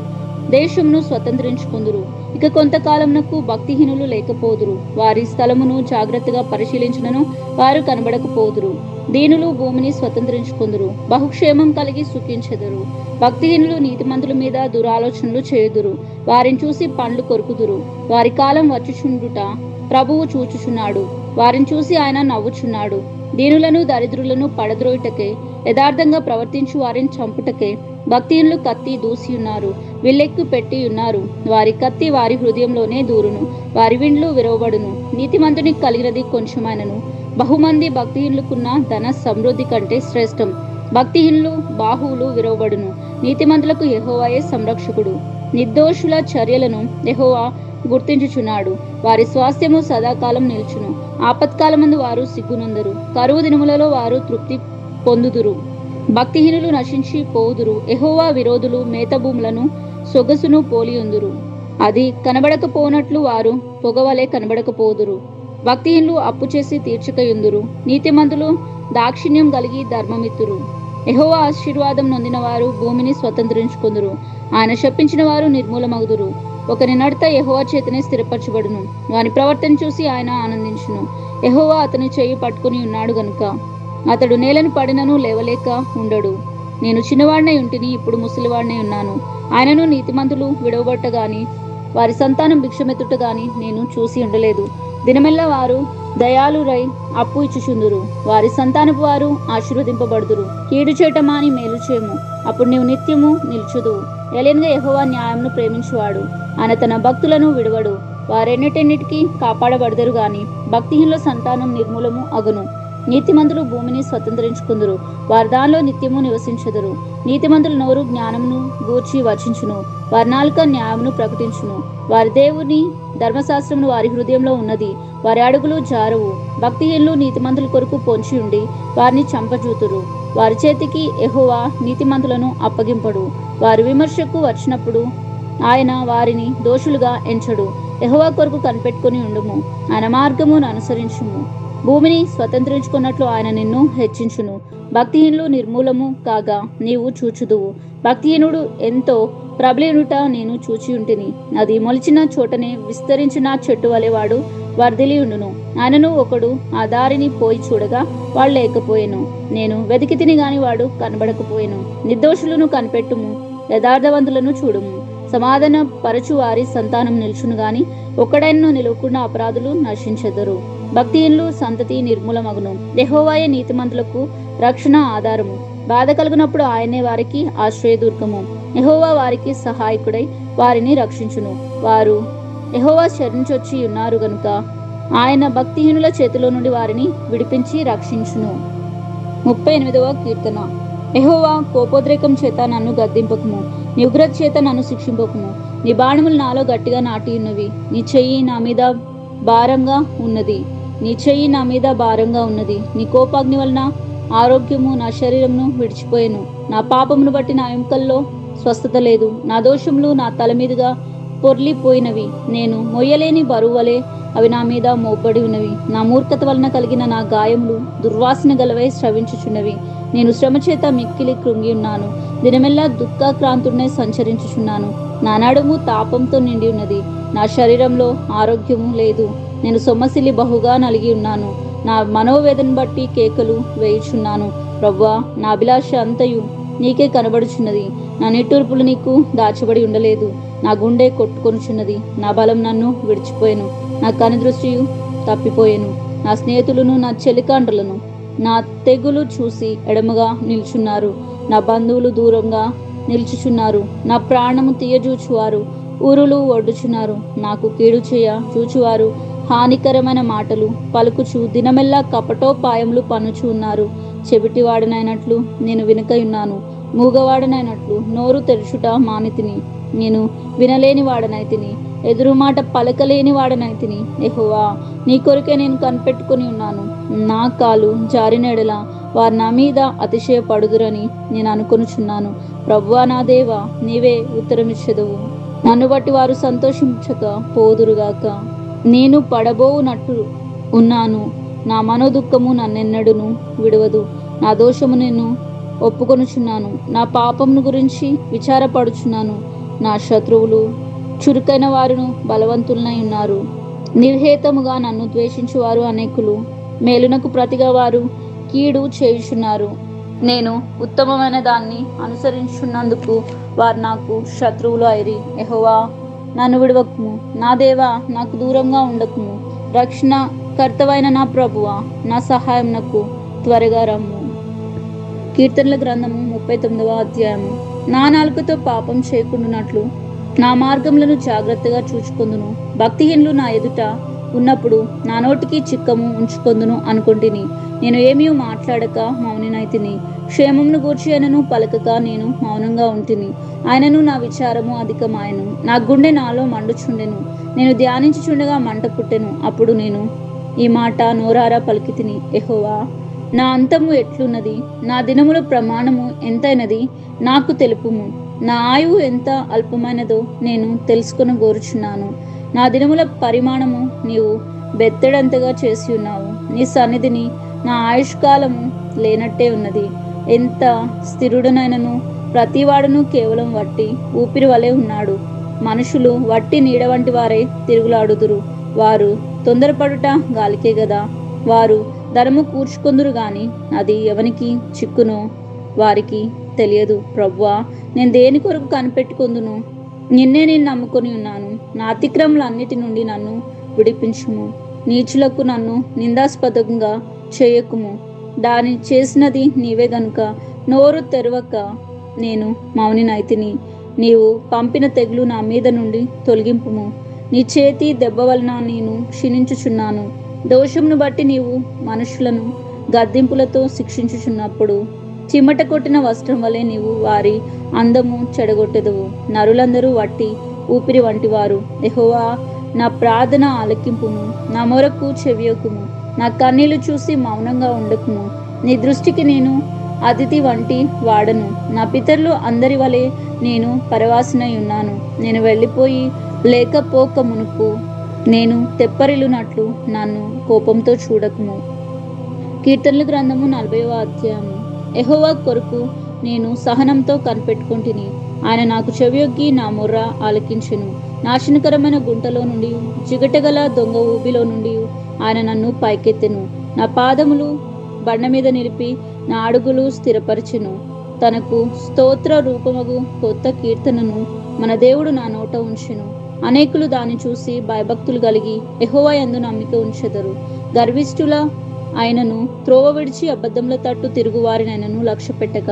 దేశమును స్వతంత్రించుకుందురు. ఇక కొంతకాలమునకు భక్తిహీనులు లేకపోదురు. వారి స్థలమును జాగ్రత్తగా పరిశీలించినను వారు కనబడకపోదురు. దీనులు భూమిని స్వతంత్రించుకుందురు, బహుక్షేమం కలిగి సుఖించెదరు. భక్తిహీనులు నీతిమంతుల మీద దురాలోచనలు చేయుదురు. వారిని చూసి పండ్లు కొరుకుదురు. వారి కాలం వచ్చుచుండుట ప్రభువు చూచుచున్నాడు. వారిని చూసి ఆయన నవ్వుచున్నాడు. దీనులను దరిద్రులను పడద్రోయుటకే, యథార్థంగా ప్రవర్తించు వారిని చంపుటకే భక్తిహీనులు కత్తి దూసి ఉన్నారు, విల్లెక్కు పెట్టి ఉన్నారు. వారి కత్తి వారి హృదయంలోనే దూరును, వారి విండ్లు విరవబడును. నీతిమంతునికి కలిగినది కొంచెమైనను బహుమంది భక్తిహీనులకున్న ధన సమృద్ధి కంటే శ్రేష్టం. భక్తిహీనులు బాహువులు విరవబడును. నీతిమంతులకు యెహోవాయే సంరక్షకుడు. నిర్దోషుల చర్యలను యెహోవా గుర్తించుచున్నాడు. వారి స్వాస్థ్యము సదాకాలం నిల్చును. ఆపత్కాలమందు వారు సిగ్గునందరు. కరువు దినములలో వారు తృప్తి పొందుదురు. భక్తిహీనులు నశించి పోవుదురు. యెహోవా విరోధులు మేత భూములను సొగసును పోలియుందురు. అది కనబడకపోనట్లు వారు పొగవలే కనబడకపోదురు. భక్తిహీనులు అప్పు చేసి తీర్చకయుందురు. నీతిమంతులు దాక్షిణ్యం కలిగి ధర్మమిత్తురు. యెహోవా ఆశీర్వాదం నొందిన వారు భూమిని స్వతంత్రించుకొందురు. ఆయన శపించిన వారు నిర్మూలమగుదురు. ఒకరి నడత యెహోవా చేతనే స్థిరపరచబడును. వాని ప్రవర్తన చూసి ఆయన ఆనందించును. యెహోవా అతని చెయ్యి పట్టుకుని ఉన్నాడు గనుక అతడు నేలను పడినను లేవలేక ఉండడు. నేను చిన్నవాడినై ఉంటిని, ఇప్పుడు ముసలివాడినై ఉన్నాను. ఆయనను నీతిమంతులు విడవబట్టగాని వారి సంతానం భిక్షమెత్తుట గాని నేను చూసి ఉండలేదు. దినమెల్లా వారు దయాళురై అప్పు ఇచ్చుచుందురు. వారి సంతానపు వారు ఆశీర్వదింపబడుదురు. కీడు చేయటమాని మేలు చేయము, అప్పుడు నీవు నిత్యము నిల్చుదువు. ఏలైనగా యెహోవా న్యాయమును ప్రేమించువాడు. ఆయన తన భక్తులను విడవడు. వారెన్నిటికి కాపాడబడదురు గాని భక్తిహీనుల సంతానం నిర్మూలము అగును. నీతిమంతులు భూమిని స్వతంత్రించుకుందురు. వారు దానిలో నిత్యము నివసించెదరు. నీతిమంతుల నోరు జ్ఞానమును గూర్చి వచించును. వారి నాలుక న్యాయమును ప్రకటించును. వారి దేవుని ధర్మశాస్త్రమును వారి హృదయంలో ఉన్నది. వారి అడుగులు జారవు. భక్తిహీనులు నీతిమంతుల కొరకు పొంచి ఉండి వారిని చంపజూతురు. వారి చేతికి యెహోవా నీతిమంతులను అప్పగింపడు. వారి విమర్శకు వచ్చినప్పుడు ఆయన వారిని దోషులుగా ఎంచడు. యెహోవా కొరకు కనిపెట్టుకుని ఉండుము. ఆయన మార్గమును అనుసరించుము. భూమిని స్వతంత్రించుకున్నట్లు ఆయన నిన్ను హెచ్చించును. భక్తిహీనులు నిర్మూలము కాగా నీవు చూచుదువు. భక్తిహీనుడు ఎంతో ప్రబలినుట నేను చూచి ఉంటిని. అది మొలిచిన చోటనే విస్తరించిన చెట్టు వలె వాడు వర్ధిలి ఉండును. ఆయనను ఒకడు ఆ దారిని పోయి చూడగా వాడు లేకపోయెను. నేను వెతికి తిని గాని వాడు కనబడకపోయెను. నిర్దోషులను కనిపెట్టుము, యథార్థవంతులను చూడుము. సమాధాన పరచు వారి సంతానం నిల్చును గాని ఒక్కడైనను నిలవకుండా అపరాధులు నశించెదరు. భక్తిహీనులు సంతతి నిర్మూలమగును. యెహోవాయే నీతిమంతులకు రక్షణ ఆధారము. బాధ కలుగునప్పుడు ఆయనే వారికి ఆశ్రయదుర్గము. యెహోవా వారికి సహాయకుడై వారిని రక్షించును. వారు యెహోవా శరణొచ్చి ఉన్నారు గనుక ఆయన భక్తిహీనుల చేతిలో నుండి వారిని విడిపించి రక్షించును. 38వ కీర్తన. యెహోవా కోపోద్రేకం చేత నన్ను గద్దింపకుము, నీ ఉగ్రత చేత నన్ను శిక్షింపకుము. నీ బాణములు నాలో గట్టిగా నాటి ఉన్నవి. నీ చెయ్యి నా మీద భారంగా ఉన్నది. నీ చెయ్యి నా మీద భారంగా ఉన్నది. నీ కోపాగ్ని వలన ఆరోగ్యము నా శరీరమును విడిచిపోయెను. నా పాపమును బట్టి నా ఎముకల్లో స్వస్థత లేదు. నా దోషములు నా తల మీదుగా పొర్లిపోయినవి. నేను మొయ్యలేని బరువలే అవి నా మీద మోపబడి ఉన్నవి. నా మూర్ఖత వలన కలిగిన నా గాయములు దుర్వాసన గలవై స్రవించుచున్నవి. నేను శ్రమ చేత మిక్కిలి కృంగి ఉన్నాను. దినమెల్లా దుఃఖాక్రాంతుడై సంచరించుచున్నాను. నా నడుము తాపంతో నిండి ఉన్నది. నా శరీరంలో ఆరోగ్యము లేదు. నేను సొమ్మసిల్లి బహుగా నలిగి ఉన్నాను. నా మనోవేదన బట్టి కేకలు వేయుచున్నాను. ప్రభువా, నా అభిలాష అంతయు నీకే కనబడుచున్నది. నా నిట్టూర్పులు నీకు దాచబడి ఉండలేదు. నా గుండె కొట్టుకొనుచున్నది. నా బలం నన్ను విడిచిపోయెను. నా కనుదృష్టియు తప్పిపోయెను. నా స్నేహితులను నా చెలికాండ్రులను నా తెగులు చూసి ఎడమగా నిల్చున్నారు. నా బంధువులు దూరంగా నిల్చుచున్నారు. నా ప్రాణము తీయజూచువారు ఊరులు ఒడ్డుచున్నారు. నాకు కీడు చేయ చూచువారు హానికరమైన మాటలు పలుకుచు దినమెల్లా కపటోపాయములు పన్నుచు ఉన్నారు. చెవిటివాడనైనట్లు నేను వినకయున్నాను. మూగవాడనైనట్లు నోరు తెరుచుట మానితిని. నేను వినలేని వాడనైతిని. ఎదురుమాట పలకలేని వాడనైతిని. యెహోవా, నీ కొరకే నేను కనిపెట్టుకుని ఉన్నాను. నా కాలు జారినెడల వారు నా మీద అతిశయపడుదురని నేను అనుకొనుచున్నాను. ప్రభువా నా దేవా, నీవే ఉత్తరమిచ్చెదవు. నన్ను బట్టి వారు సంతోషించక పోదురుగాక. నేను పడబోవునట్టు ఉన్నాను. నా మనోదుఃఖము నన్నెన్నడును విడవదు. నా దోషము నేను ఒప్పుకొనుచున్నాను. నా పాపమును గురించి విచారపడుచున్నాను. నా శత్రువులు చురుకైన వారును బలవంతులనై ఉన్నారు. నిర్హేతముగా నన్ను ద్వేషించువారు అనేకులు. మేలునకు ప్రతిగా వారు కీడు చేయుచున్నారు. నేను ఉత్తమమైన దాన్ని అనుసరించున్నందుకు వారు నాకు శత్రువులు అయిరి. యెహోవా, నన్ను విడవకుము. నా దేవా, నాకు దూరంగా ఉండకుము. రక్షణ కర్తవైన నా ప్రభువా, నా సహాయం నాకు త్వరగా రమ్ము. కీర్తనల గ్రంథము 39వ అధ్యాయము. నా నాలుకతో పాపం చేయకుండానట్లు నా మార్గములను జాగ్రత్తగా చూచుకొందును. భక్తిహీనులు నా ఎదుట ఉన్నప్పుడు నా నోటికి చిక్కము ఉంచుకొందును అనుకొంటిని. నేను ఏమీ మాట్లాడక మౌనినైతిని. క్షేమమును గూర్చి ఆయనను పలకక నేను మౌనంగా ఉంటిని. ఆయనను నా విచారము అధికమాయను. నా గుండె నాలో మండుచుండెను. నేను ధ్యానించుచుండగా మంట పుట్టెను. అప్పుడు నేను ఈ మాట నోరారా పలికితిని, యెహోవా, నా అంతము ఎట్లున్నది? నా దినముల ప్రమాణము ఎంతైనది నాకు తెలుపుము. నా ఆయువు ఎంత అల్పమైనదో నేను తెలుసుకొనగోరుచున్నాను. నా దినముల పరిమాణము నీవు బెత్తడంతగా చేసి ఉన్నావు. నీ సన్నిధిని నా ఆయుష్కాలము లేనట్టే ఉన్నది. ఎంత స్థిరుడనైనను ప్రతివాడును కేవలం వట్టి ఊపిరి వలె ఉన్నాడు. మనుషులు వట్టి నీడ వంటి వారే తిరుగులాడుదురు. వారు తొందరపడుట గాలికే గదా. వారు ధనము కూర్చుకొందురు గాని అది ఎవనికి చిక్కునో వారికి తెలియదు. ప్రభువా, నేను దేని కొరకు కనిపెట్టుకొందును? నిన్నే నేను నమ్ముకొని ఉన్నాను. నా అతిక్రమలన్నిటి నుండి నన్ను విడిపించుము. నీచులకు నన్ను నిందాస్పదంగా చేయకుము. దాని చేసినది నీవే గనుక నోరు తెరవక నేను మౌనినైతిని. నీవు పంపిన తెగులు నా మీద నుండి తొలగింపుము. నీ చేతి దెబ్బ వలన నేను క్షీణించుచున్నాను. దోషమును బట్టి నీవు మనుషులను గద్దింపులతో శిక్షించుచున్నప్పుడు చిమట కొట్టిన వస్త్రం వలె నీవు వారి అందము చెడగొట్టెదవు. నరులందరూ వట్టి ఊపిరి వంటివారు. యెహోవా, నా ప్రార్థన ఆలకింపుము. నా మొరకు చెవియొక్కుము. నా కన్నీళ్లు చూసి మౌనంగా ఉండకుము. నీ దృష్టికి నేను అతిథి వంటి వాడను. నా పితరులు అందరి వలె నేను పరవాసినై ఉన్నాను. నేను వెళ్ళిపోయి లేకపోక మునుపు నేను తెప్పరిల్లునట్లు నన్ను కోపంతో చూడకుము. కీర్తనల గ్రంథము 40వ అధ్యాయము. యెహోవా కొరకు నేను సహనంతో కనిపెట్టుకుంటుని. ఆయన నాకు చెవియొగ్గి నా మొర్ర ఆలకించెను. నాశనకరమైన గుంటలో నుండి జిగటగల దొంగ ఊబిలో నుండి ఆయన నన్ను పైకెత్తెను. నా పాదములు బండ మీద నిలిపి నా అడుగులు స్థిరపరచెను. తనకు స్తోత్ర రూపమగు కొత్త కీర్తనను మన దేవుడు నా నోట ఉంచెను. అనేకులు దాన్ని చూసి భయభక్తులు కలిగి యెహోవా యందు నమ్మిక ఉంచెదరు. గర్విష్ఠుల ఆయనను త్రోవ విడిచి అబద్ధముల తట్టు తిరుగువారినైనను లక్ష్య పెట్టక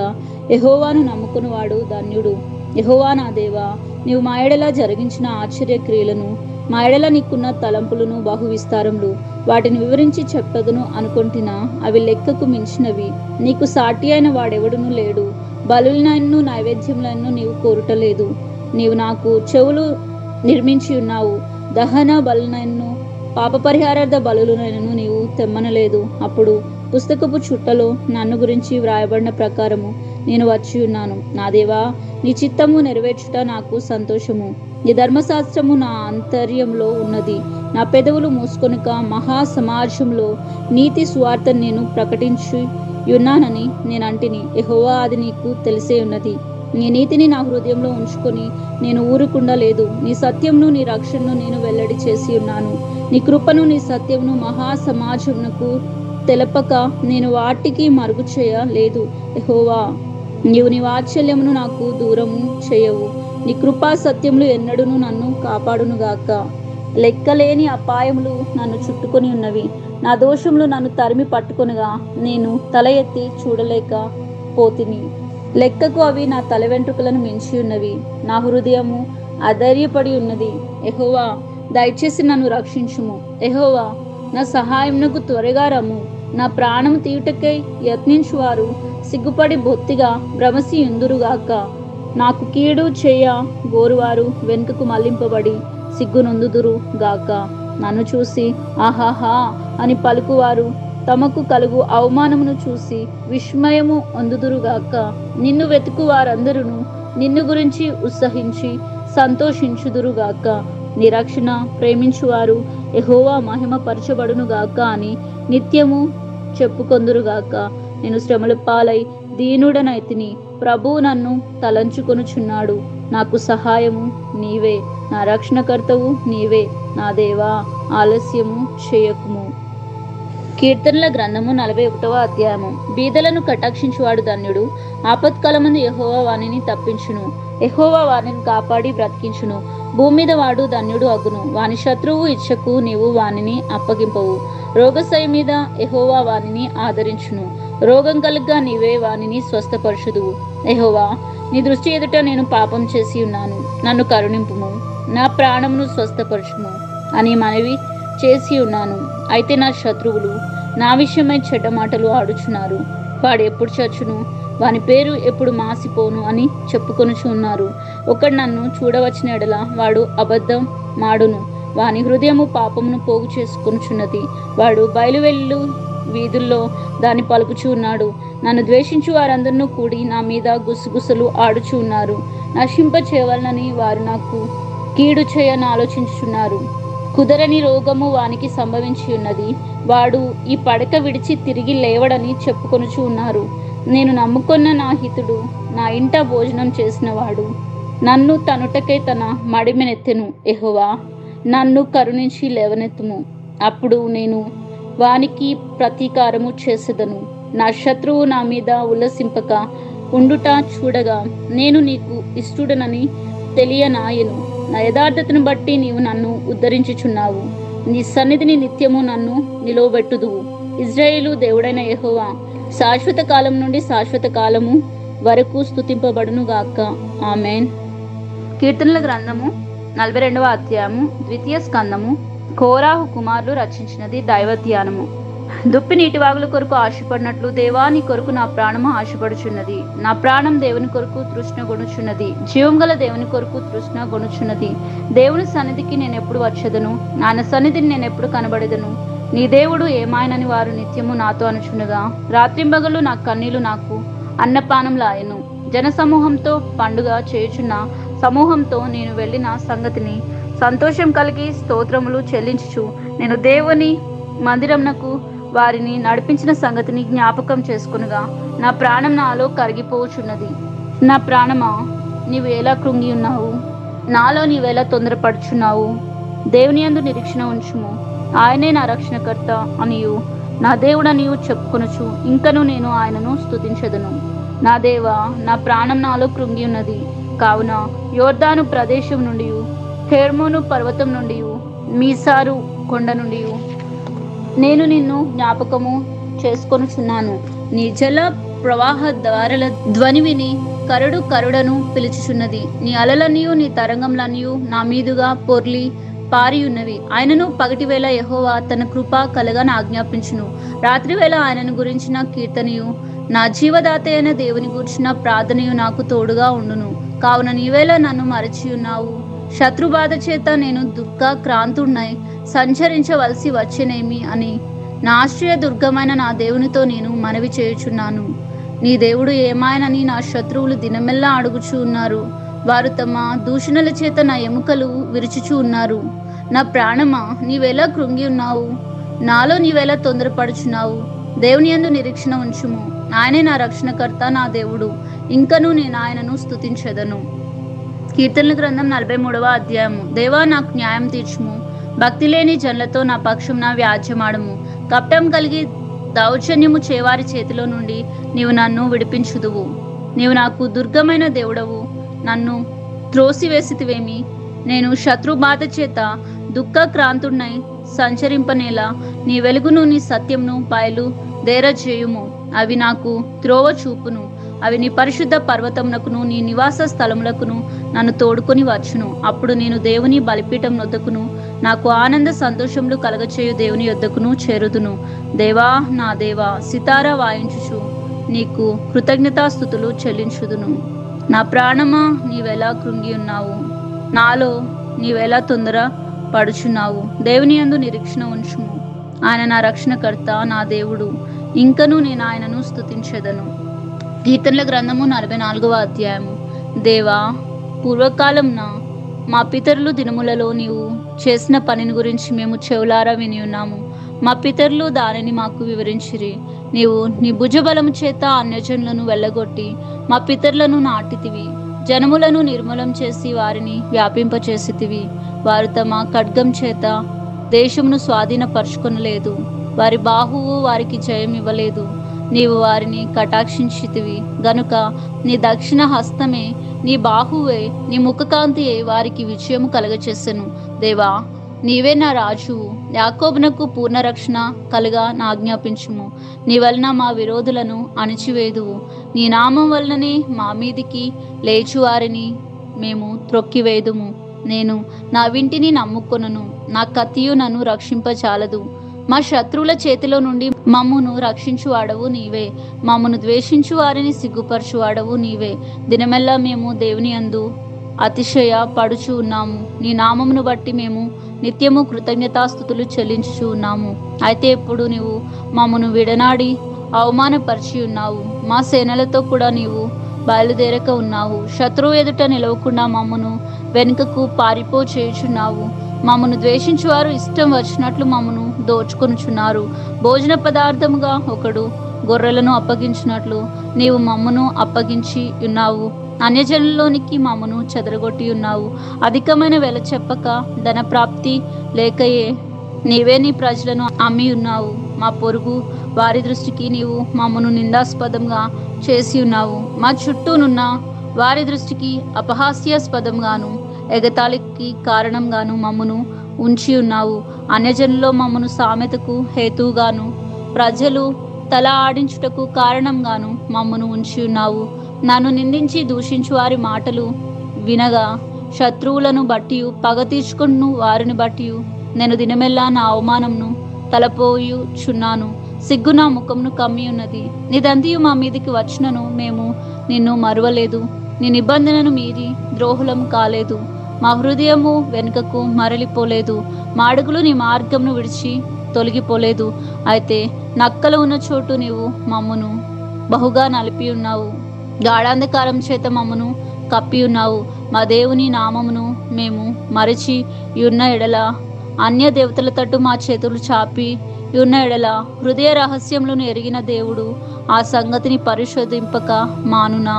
యెహోవాను నమ్ముకునివాడు ధన్యుడు. యెహోవా నా దేవా, నీవు మా ఎడల జరిగించిన ఆశ్చర్య క్రియలను, మా ఎడల నీకున్న తలంపులను బహు విస్తారములు. వాటిని వివరించి చెప్పదును అనుకొంటినా అవి లెక్కకు మించినవి. నీకు సాటి అయిన వాడెవడునూ లేడు. బలులనైనను నైవేద్యములను నీవు కోరుటలేదు. నీవు నాకు చెవులు నిర్మించి ఉన్నావు. దహన బలులనైనను పాప పరిహారార్థ బలులనైనను నీవు తెమ్మనలేదు. అప్పుడు పుస్తకపు చుట్టలో నన్ను గురించి వ్రాయబడిన ప్రకారము నేను వచ్చి ఉన్నాను. నా దేవా, నీ చిత్తము నెరవేర్చుట నాకు సంతోషము. నీ ధర్మశాస్త్రము నా అంతర్యంలో ఉన్నది. నా పెదవులు మూసుకొనుక మహా సమాజంలో నీతి సువార్తను నేను ప్రకటించి ఉన్నానని నేను అంటిని. యెహోవా, అది నీకు తెలిసే ఉన్నది. నీ నీతిని నా హృదయంలో ఉంచుకొని నేను ఊరుకుండా లేదు. నీ సత్యమును నీ రక్షణను నేను వెల్లడి చేసి ఉన్నాను. నీ కృపను నీ సత్యమును మహా సమాజమునకు తెలపక నేను వాటికి మరుగు చేయలేదు. యెహోవా, నీవు నీ వాత్సల్యమును నాకు దూరము చేయవు. నీ కృపా సత్యములు ఎన్నడూను నన్ను కాపాడునుగాక. లెక్కలేని అపాయములు నన్ను చుట్టుకొని ఉన్నవి. నా దోషములు నన్ను తరిమి పట్టుకొనగా నేను తల ఎత్తి చూడలేక పోతిని. లెక్కకు అవి నా తల వెంట్రుకలను మించి ఉన్నవి. నా హృదయము అధైర్యపడి ఉన్నది. యెహోవా, దయచేసి నన్ను రక్షించుము. యెహోవా, నా సహాయమునకు త్వరగా రమ్ము. నా ప్రాణము తీయుటకై యత్నించువారు సిగ్గుపడి బొత్తిగా భ్రమసి ఉందురుగాక. నాకు కీడు చేయ గోరువారు వెనుకకు మళ్లింపబడి సిగ్గునొందుదురు గాక. నన్ను చూసి ఆహాహా అని పలుకువారు తమకు కలుగు అవమానమును చూసి విస్మయము అందుదురుగాక. నిన్ను వెతుకు వారందరూ నిన్ను గురించి ఉత్సహించి సంతోషించుదురుగాక. నీ రక్షణ ప్రేమించువారు యెహోవా మహిమ పరచబడునుగాక అని నిత్యము చెప్పుకొందురుగాక. నేను శ్రమల పాలై దీనుడనైతిని. ప్రభువు నన్ను తలంచుకొనుచున్నాడు. నాకు సహాయము నీవే, నా రక్షణకర్తవు నీవే. నా దేవా, ఆలస్యము చేయకుము. కీర్తనల గ్రంథము 41వ అధ్యాయము. బీదలను కటాక్షించువాడు ధన్యుడు. ఆపత్కాలమందు యెహోవా వానిని తప్పించును. యెహోవా వానిని కాపాడి బ్రతికించును. భూమి మీద వాడు ధన్యుడు అగును. వాని శత్రువు ఇచ్చకు నీవు వానిని అప్పగింపవు. రోగశయ మీద యెహోవా వానిని ఆదరించును. రోగం కలుగ్గా నీవే వానిని స్వస్థపరచుదువు. యెహోవా, నీ దృష్టి ఎదుట నేను పాపం చేసి ఉన్నాను. నన్ను కరుణింపుము. నా ప్రాణమును స్వస్థపరచుము అని మనవి చేసి ఉన్నాను. అయితే నా శత్రువులు నా విషయమై చెడ్డ మాటలు ఆడుచున్నారు. వాడు ఎప్పుడు చచ్చును, వాని పేరు ఎప్పుడు మాసిపోను అని చెప్పుకొనుచు ఉన్నారు. ఒకడు నన్ను చూడవచ్చిన ఎడల వాడు అబద్ధం మాడును. వాని హృదయము పాపమును పోగు చేసుకొనుచున్నది. వాడు బయలువెళ్ళు వీధుల్లో దాన్ని పలుకుచూ ఉన్నాడు. నన్ను ద్వేషించు వారందరూ కూడి నా మీద గుసగుసలు ఆడుచూ ఉన్నారు. నశింప చేయవలనని వారు నాకు కీడు చేయని ఆలోచించుచున్నారు. కుదరని రోగము వానికి సంభవించి ఉన్నది. వాడు ఈ పడక విడిచి తిరిగి లేవడని చెప్పుకొనుచూ ఉన్నారు. నేను నమ్ముకొన్న నా హితుడు నా ఇంట భోజనం చేసినవాడు నన్ను తనుటకై తన మడిమెనెత్తెను. యెహోవా, నన్ను కరుణించి లేవనెత్తుము. అప్పుడు నేను వానికి ప్రతీకారము చేసేదను. నా శత్రువు నా మీద ఉల్లసింపక ఉండుట చూడగా నేను నీకు ఇష్టడనని తెలియనాయను. నా యథార్థతను బట్టి నీవు నన్ను ఉద్ధరించుచున్నావు. నీ సన్నిధిని నిత్యము నన్ను నిలువబెట్టుదువు. ఇజ్రాయేలు దేవుడైన యెహోవా శాశ్వత కాలం నుండి శాశ్వత కాలము వరకు స్తుతింపబడును గాక. ఆమెన్. కీర్తనల గ్రంథము 42వ అధ్యాయము, ద్వితీయ స్కందము. కోరాహు కుమారులు రచించినది దైవ ధ్యానము. దుప్పి నీటివాగుల కొరకు ఆశపడినట్లు దేవా నీ కొరకు నా ప్రాణము ఆశపడుచున్నది. నా ప్రాణం దేవుని కొరకు తృష్ణ గొనుచున్నది. జీవం గల దేవుని కొరకు తృష్ణ గొనుచున్నది. దేవుని సన్నిధికి నేను ఎప్పుడు వచ్చేదను? ఆయన సన్నిధిని నేను ఎప్పుడు కనబడేదను? నీ దేవుడు ఏమాయనని వారు నిత్యము నాతో అనుచుండగా రాత్రింబగళ్ళు నా కన్నీళ్లు నాకు అన్నపానం లాయను. జనసమూహంతో పండుగ చేయుచున్న సమూహంతో నేను వెళ్ళిన సంగతిని సంతోషం కలిగి స్తోత్రములు చెల్లించుచు నేను దేవుని మందిరమునకు వారిని నడిపించిన సంగతిని జ్ఞాపకం చేసుకునగా నా ప్రాణం నాలో కరిగిపోచున్నది. నా ప్రాణమా, నీవు ఎలా కృంగి ఉన్నావు? నాలో నీవెలా తొందరపడుచున్నావు? దేవుని యందు నిరీక్షణ ఉంచుము. ఆయనే నా రక్షణకర్త అనియు నా దేవుడనియు చెప్పుకొనుచు ఇంకను నేను ఆయనను స్తుతించెదను. నా దేవా, నా ప్రాణం నాలో కృంగి ఉన్నది. కావున యోర్దాను ప్రదేశం నుండి, హెర్మోను పర్వతం నుండి, మీసారు కొండ నుండి నేను నిన్ను జ్ఞాపకము చేసుకొనుచున్నాను. నీ జల ప్రవాహ ద్వారల ధ్వని విని కరుడు కరుడను పిలుచుచున్నది. నీ అలలనియు నీ తరంగంలనియు నా మీదుగా పొర్లి పారి ఉన్నవి. ఆయనను పగటివేళ యెహోవా తన కృప కలగని ఆజ్ఞాపించును. రాత్రివేళ ఆయనను గురించిన కీర్తనయు నా జీవదాత అయిన దేవుని గురించిన ప్రార్థనయు నాకు తోడుగా ఉండును. కావున నీవేళ నన్ను మరచి ఉన్నావు. శత్రుబాధ చేత నేను దుఃఖాక్రాంతుడనై సంచరించవలసి వచ్చేనేమి అని నా ఆశ్రయ దుర్గమైన నా దేవునితో నేను మనవి చేయుచున్నాను. నీ దేవుడు ఏమాయనని నా శత్రువులు దినమెల్లా అడుగుచూ ఉన్నారు. వారు తమ దూషణల చేత నా ఎముకలు విరుచుచూ ఉన్నారు. నా ప్రాణమా, నీవెలా కృంగి ఉన్నావు? నాలో నీవెలా తొందరపడుచున్నావు? దేవుని యందు నిరీక్షణ ఉంచుము. ఆయనే నా రక్షణకర్త, నా దేవుడు. ఇంకను నేను ఆయనను స్తుతించెదను. కీర్తనల గ్రంథం 43వ అధ్యాయము. దేవా, నాకు న్యాయం తీర్చుము. భక్తి లేని జనులతో నా పక్షం వ్యాజ్యమాడము. కపటం కలిగి దౌర్జన్యము చేవారి చేతిలో నుండి నీవు నన్ను విడిపించుదువు. నీవు నాకు దుర్గమైన దేవుడవు. నన్ను త్రోసివేసితివేమి? నేను శత్రుబాధ చేత దుఃఖక్రాంతుడనై సంచరింపనేలా నీ వెలుగును నీ సత్యంను బయలు దేరజేయుము. అవి నాకు త్రోవ చూపును. అవి నీ పరిశుద్ధ పర్వతమునకును నీ నివాస స్థలములకును నన్ను తోడుకొని వచ్చును. అప్పుడు నేను దేవుని బలిపీఠం వద్దకును నాకు ఆనంద సంతోషములు కలగచేయు దేవుని యొద్దకును చేరుదును. దేవా, నా దేవా, సితారా వాయించుచు నీకు కృతజ్ఞతాస్తుతులు చెల్లించుదును. నా ప్రాణమా, నీవెలా కృంగి ఉన్నావు? నాలో నీవెలా తొందర పడుచున్నావు? దేవుని యందు నిరీక్షణ ఉంచుము. ఆయన నా రక్షణకర్త, నా దేవుడు. ఇంకను నేను ఆయనను స్తుతించెదను. కీర్తనల గ్రంథము 44వ అధ్యాయము. దేవా, పూర్వకాలంన మా పితరులు దినములలో నీవు చేసిన పనిని గురించి మేము చెవులారా విని ఉన్నాము. మా పితరులు దానిని మాకు వివరించిరి. నీవు నీ భుజబలము చేత అన్యజనులను వెళ్ళగొట్టి మా పితరులను నాటితివి. జనములను నిర్మూలం చేసి వారిని వ్యాపింపచేసితివి. వారు తమ ఖడ్గం చేత దేశమును స్వాధీనపరుచుకొనలేదు. వారి బాహువు వారికి జయం ఇవ్వలేదు. నీవు వారిని కటాక్షించితివి గనుక నీ దక్షిణ హస్తమే, నీ బాహువే, నీ ముఖకాంతియే వారికి విజయము కలగచేసెను. దేవా, నీవే నా రాజువు. యాకోబునకు పూర్ణ రక్షణ కలుగా నా ఆజ్ఞాపించుము. నీ వలన మా విరోధులను అణిచివేదువు. నీ నామం వలననే మా మీదికి లేచువారిని మేము త్రొక్కివేదుము. నేను నా వింటిని నమ్ముకొనను. నా కత్తియు నన్ను రక్షింపచాలదు. మా శత్రువుల చేతిలో నుండి మమ్మును రక్షించువాడవు నీవే. మమ్మను ద్వేషించు వారిని సిగ్గుపరచువాడవు నీవే. దినమెల్లా మేము దేవుని యందు అతిశయ పడుచు ఉన్నాము. నీ నామమును బట్టి మేము నిత్యము కృతజ్ఞతాస్థుతులు చెల్లించుచు ఉన్నాము. అయితే ఇప్పుడు నీవు మమ్మను విడనాడి అవమానపరిచి ఉన్నావు. మా సేనలతో కూడా నీవు బయలుదేరక ఉన్నావు. శత్రువు ఎదుట నిలవకుండా మమ్మను వెనుకకు పారిపో చేయుచున్నావు. మమ్మను ద్వేషించువారు ఇష్టం వచ్చినట్లు మమ్మను దోచుకొనుచున్నారు. భోజన పదార్థముగా ఒకడు గొర్రెలను అప్పగించినట్లు నీవు మమ్మను అప్పగించి ఉన్నావు. అన్యజనుల్లోనికి మమ్మను చెదరగొట్టి ఉన్నావు. అధికమైన వెల చెప్పక ధనప్రాప్తి లేకయే నీవే నీ ప్రజలను అమ్మి ఉన్నావు. మా పొరుగు వారి దృష్టికి నీవు మమ్మను నిందాస్పదంగా చేసి ఉన్నావు. మా చుట్టూనున్న వారి దృష్టికి అపహాస్యాస్పదంగాను ఎగతాళికి కారణంగాను మమ్మను ఉంచి ఉన్నావు. అన్యజనుల్లో మమ్మను సామెతకు హేతువుగాను ప్రజలు తల ఆడించుటకు కారణంగాను మమ్మను ఉంచి ఉన్నావు. నన్ను నిందించి దూషించు వారి మాటలు వినగా శత్రువులను బట్టి పగ తీర్చుకున్న వారిని బట్టి నేను దినమెల్లా నా అవమానంను తలపోయుచున్నాను. సిగ్గు నా ముఖంను కమ్మి ఉన్నది. నీదంతియు మా మీదికి వచ్చినను మేము నిన్ను మరువలేదు. నీ నిబంధనను మీరి ద్రోహులం కాలేదు. మా హృదయము వెనుకకు మరలిపోలేదు. మాడుగులు నీ మార్గంను విడిచి తొలగిపోలేదు. అయితే నక్కలు ఉన్న చోటు నీవు మమ్మను బహుగా నలిపి ఉన్నావు. గాఢాంధకారం చేత మమ్మను కప్పి ఉన్నావు. మా దేవుని నామమును మేము మరచి ఉన్న ఎడల, అన్య దేవతల తట్టు మా చేతులు చాపి ఉన్న ఎడల, హృదయ రహస్యములను ఎరిగిన దేవుడు ఆ సంగతిని పరిశోధింపక మానునా?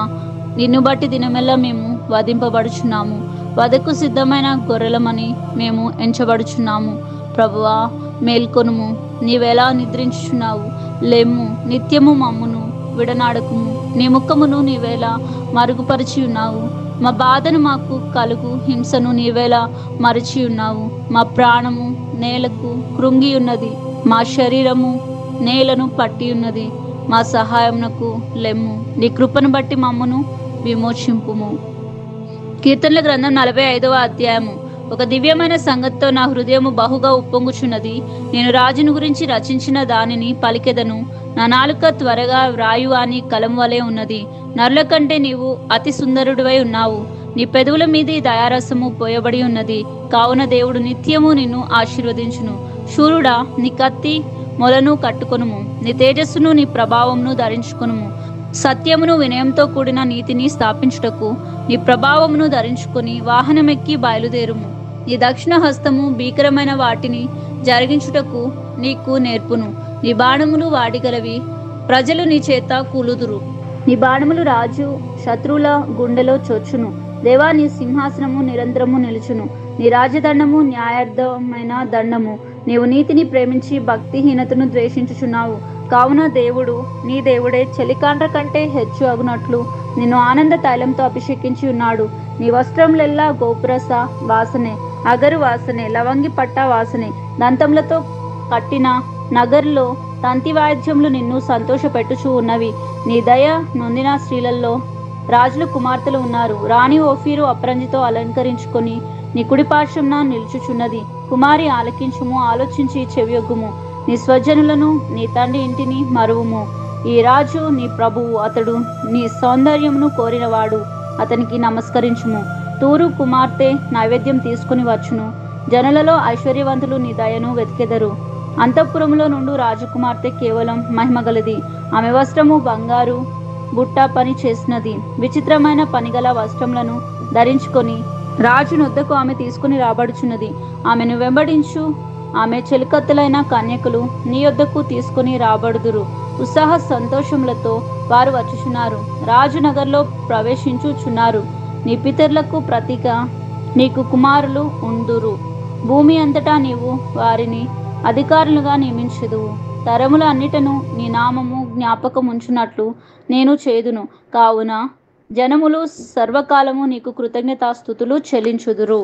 నిన్ను బట్టి దినమెల్లా మేము వధింపబడుచున్నాము. వధకు సిద్ధమైన గొర్రెలమని మేము ఎంచబడుచున్నాము. ప్రభువా, మేల్కొనుము. నీవెలా నిద్రించుచున్నావు? లెమ్ము, నిత్యము మమ్మును విడనాడకుము. నీ ముఖమును నీవేలా మరుగుపరిచి ఉన్నావు? మా బాధను మాకు కలుగు హింసను నీవేలా మరిచి ఉన్నావు? మా ప్రాణము నేలకు కృంగి ఉన్నది. మా శరీరము నేలను పట్టి ఉన్నది. మా సహాయమునకు లెమ్ము. నీ కృపను బట్టి మమ్మను విమోచింపుము. కీర్తనల గ్రంథం 45వ అధ్యాయము. ఒక దివ్యమైన సంగతితో నా హృదయము బహుగా ఉప్పొంగుచున్నది. నేను రాజును గురించి రచించిన దానిని పలికెదను. నా నాలుక త్వరగా వ్రాయు అని కలం వలె ఉన్నది. నరుల కంటే నీవు అతి సుందరుడివై ఉన్నావు. నీ పెదవుల మీది దయారసము పోయబడి ఉన్నది. కావున దేవుడు నిత్యము నిన్ను ఆశీర్వదించును. శూరుడా, నీ కత్తి మొలను కట్టుకొనుము. నీ తేజస్సును నీ ప్రభావమును ధరించుకొనుము. సత్యమును వినయంతో కూడిన నీతిని స్థాపించుటకు నీ ప్రభావమును ధరించుకొని వాహనమెక్కి బయలుదేరుము. నీ దక్షిణ హస్తము భీకరమైన వాటిని జరిగించుటకు నీకు నేర్పును. నీ బాణములు వాడిగలవి, ప్రజలు నీ చేత కూలుదురు. నీ బాణములు రాజు శత్రువుల గుండెలో చొచ్చును. దేవా, నీ సింహాసనము నిరంతరము నిలుచును. నీ రాజదండము న్యాయార్థమైన దండము. నీవు నీతిని ప్రేమించి భక్తిహీనతను ద్వేషించుచున్నావు. కావున దేవుడు నీ దేవుడే చలికాండ్ర కంటే హెచ్చు అగునట్లు నిన్ను ఆనంద తైలంతో అభిషేకించి ఉన్నాడు. నీ వస్త్రములెల్లా గోపురస వాసనే, అగరు వాసనే, లవంగి పట్ట వాసనే. దంతములతో కట్టిన నగరులో తంతి వాయిద్యములు నిన్ను సంతోషపెట్టుచూ ఉన్నవి. నీ దయ నొందిన స్త్రీలలో రాజుల కుమార్తెలు ఉన్నారు. రాణి ఓఫీరు అప్రంజితో అలంకరించుకొని నీ కుడిపార్శ్వంన నిలుచుచున్నది. కుమారి, ఆలకించుము, ఆలోచించి చెవియొగ్గుము. నీ స్వజనులను, నీ తండ్రి ఇంటిని మరువుము. ఈ రాజు నీ ప్రభువు, అతడు నీ సౌందర్యమును కోరినవాడు. అతనికి నమస్కరించుము. తూరు కుమార్తె నైవేద్యం తీసుకుని వచ్చును. జనులలో ఐశ్వర్యవంతులు నీ దయను వెతికెదరు. అంతఃపురములో నుండి రాజకుమార్తె కేవలం మహిమగలది. ఆమె వస్త్రము బంగారు బుట్ట పని చేసినది. విచిత్రమైన పనిగల వస్త్రములను ధరించుకొని రాజు నొద్దకు ఆమె తీసుకుని రాబడుచున్నది. ఆమెను వెంబడించు ఆమె చెలికత్తెలైన కన్యకులు నీ యొద్దకు తీసుకుని రాబడుదురు. ఉత్సాహ సంతోషములతో వారు వచ్చుచున్నారు. రాజు నగర్లో ప్రవేశించుచున్నారు. నీ పితరులకు ప్రతిక నీకు కుమారులు ఉందురు. భూమి అంతటా నీవు వారిని అధికారులుగా నియమించుదువు. తరముల అన్నిటను నీ నామము జ్ఞాపకం ఉంచునట్లు నేను చేదును. కావున జనములు సర్వకాలము నీకు కృతజ్ఞతాస్తుతులు చెల్లించుదురు.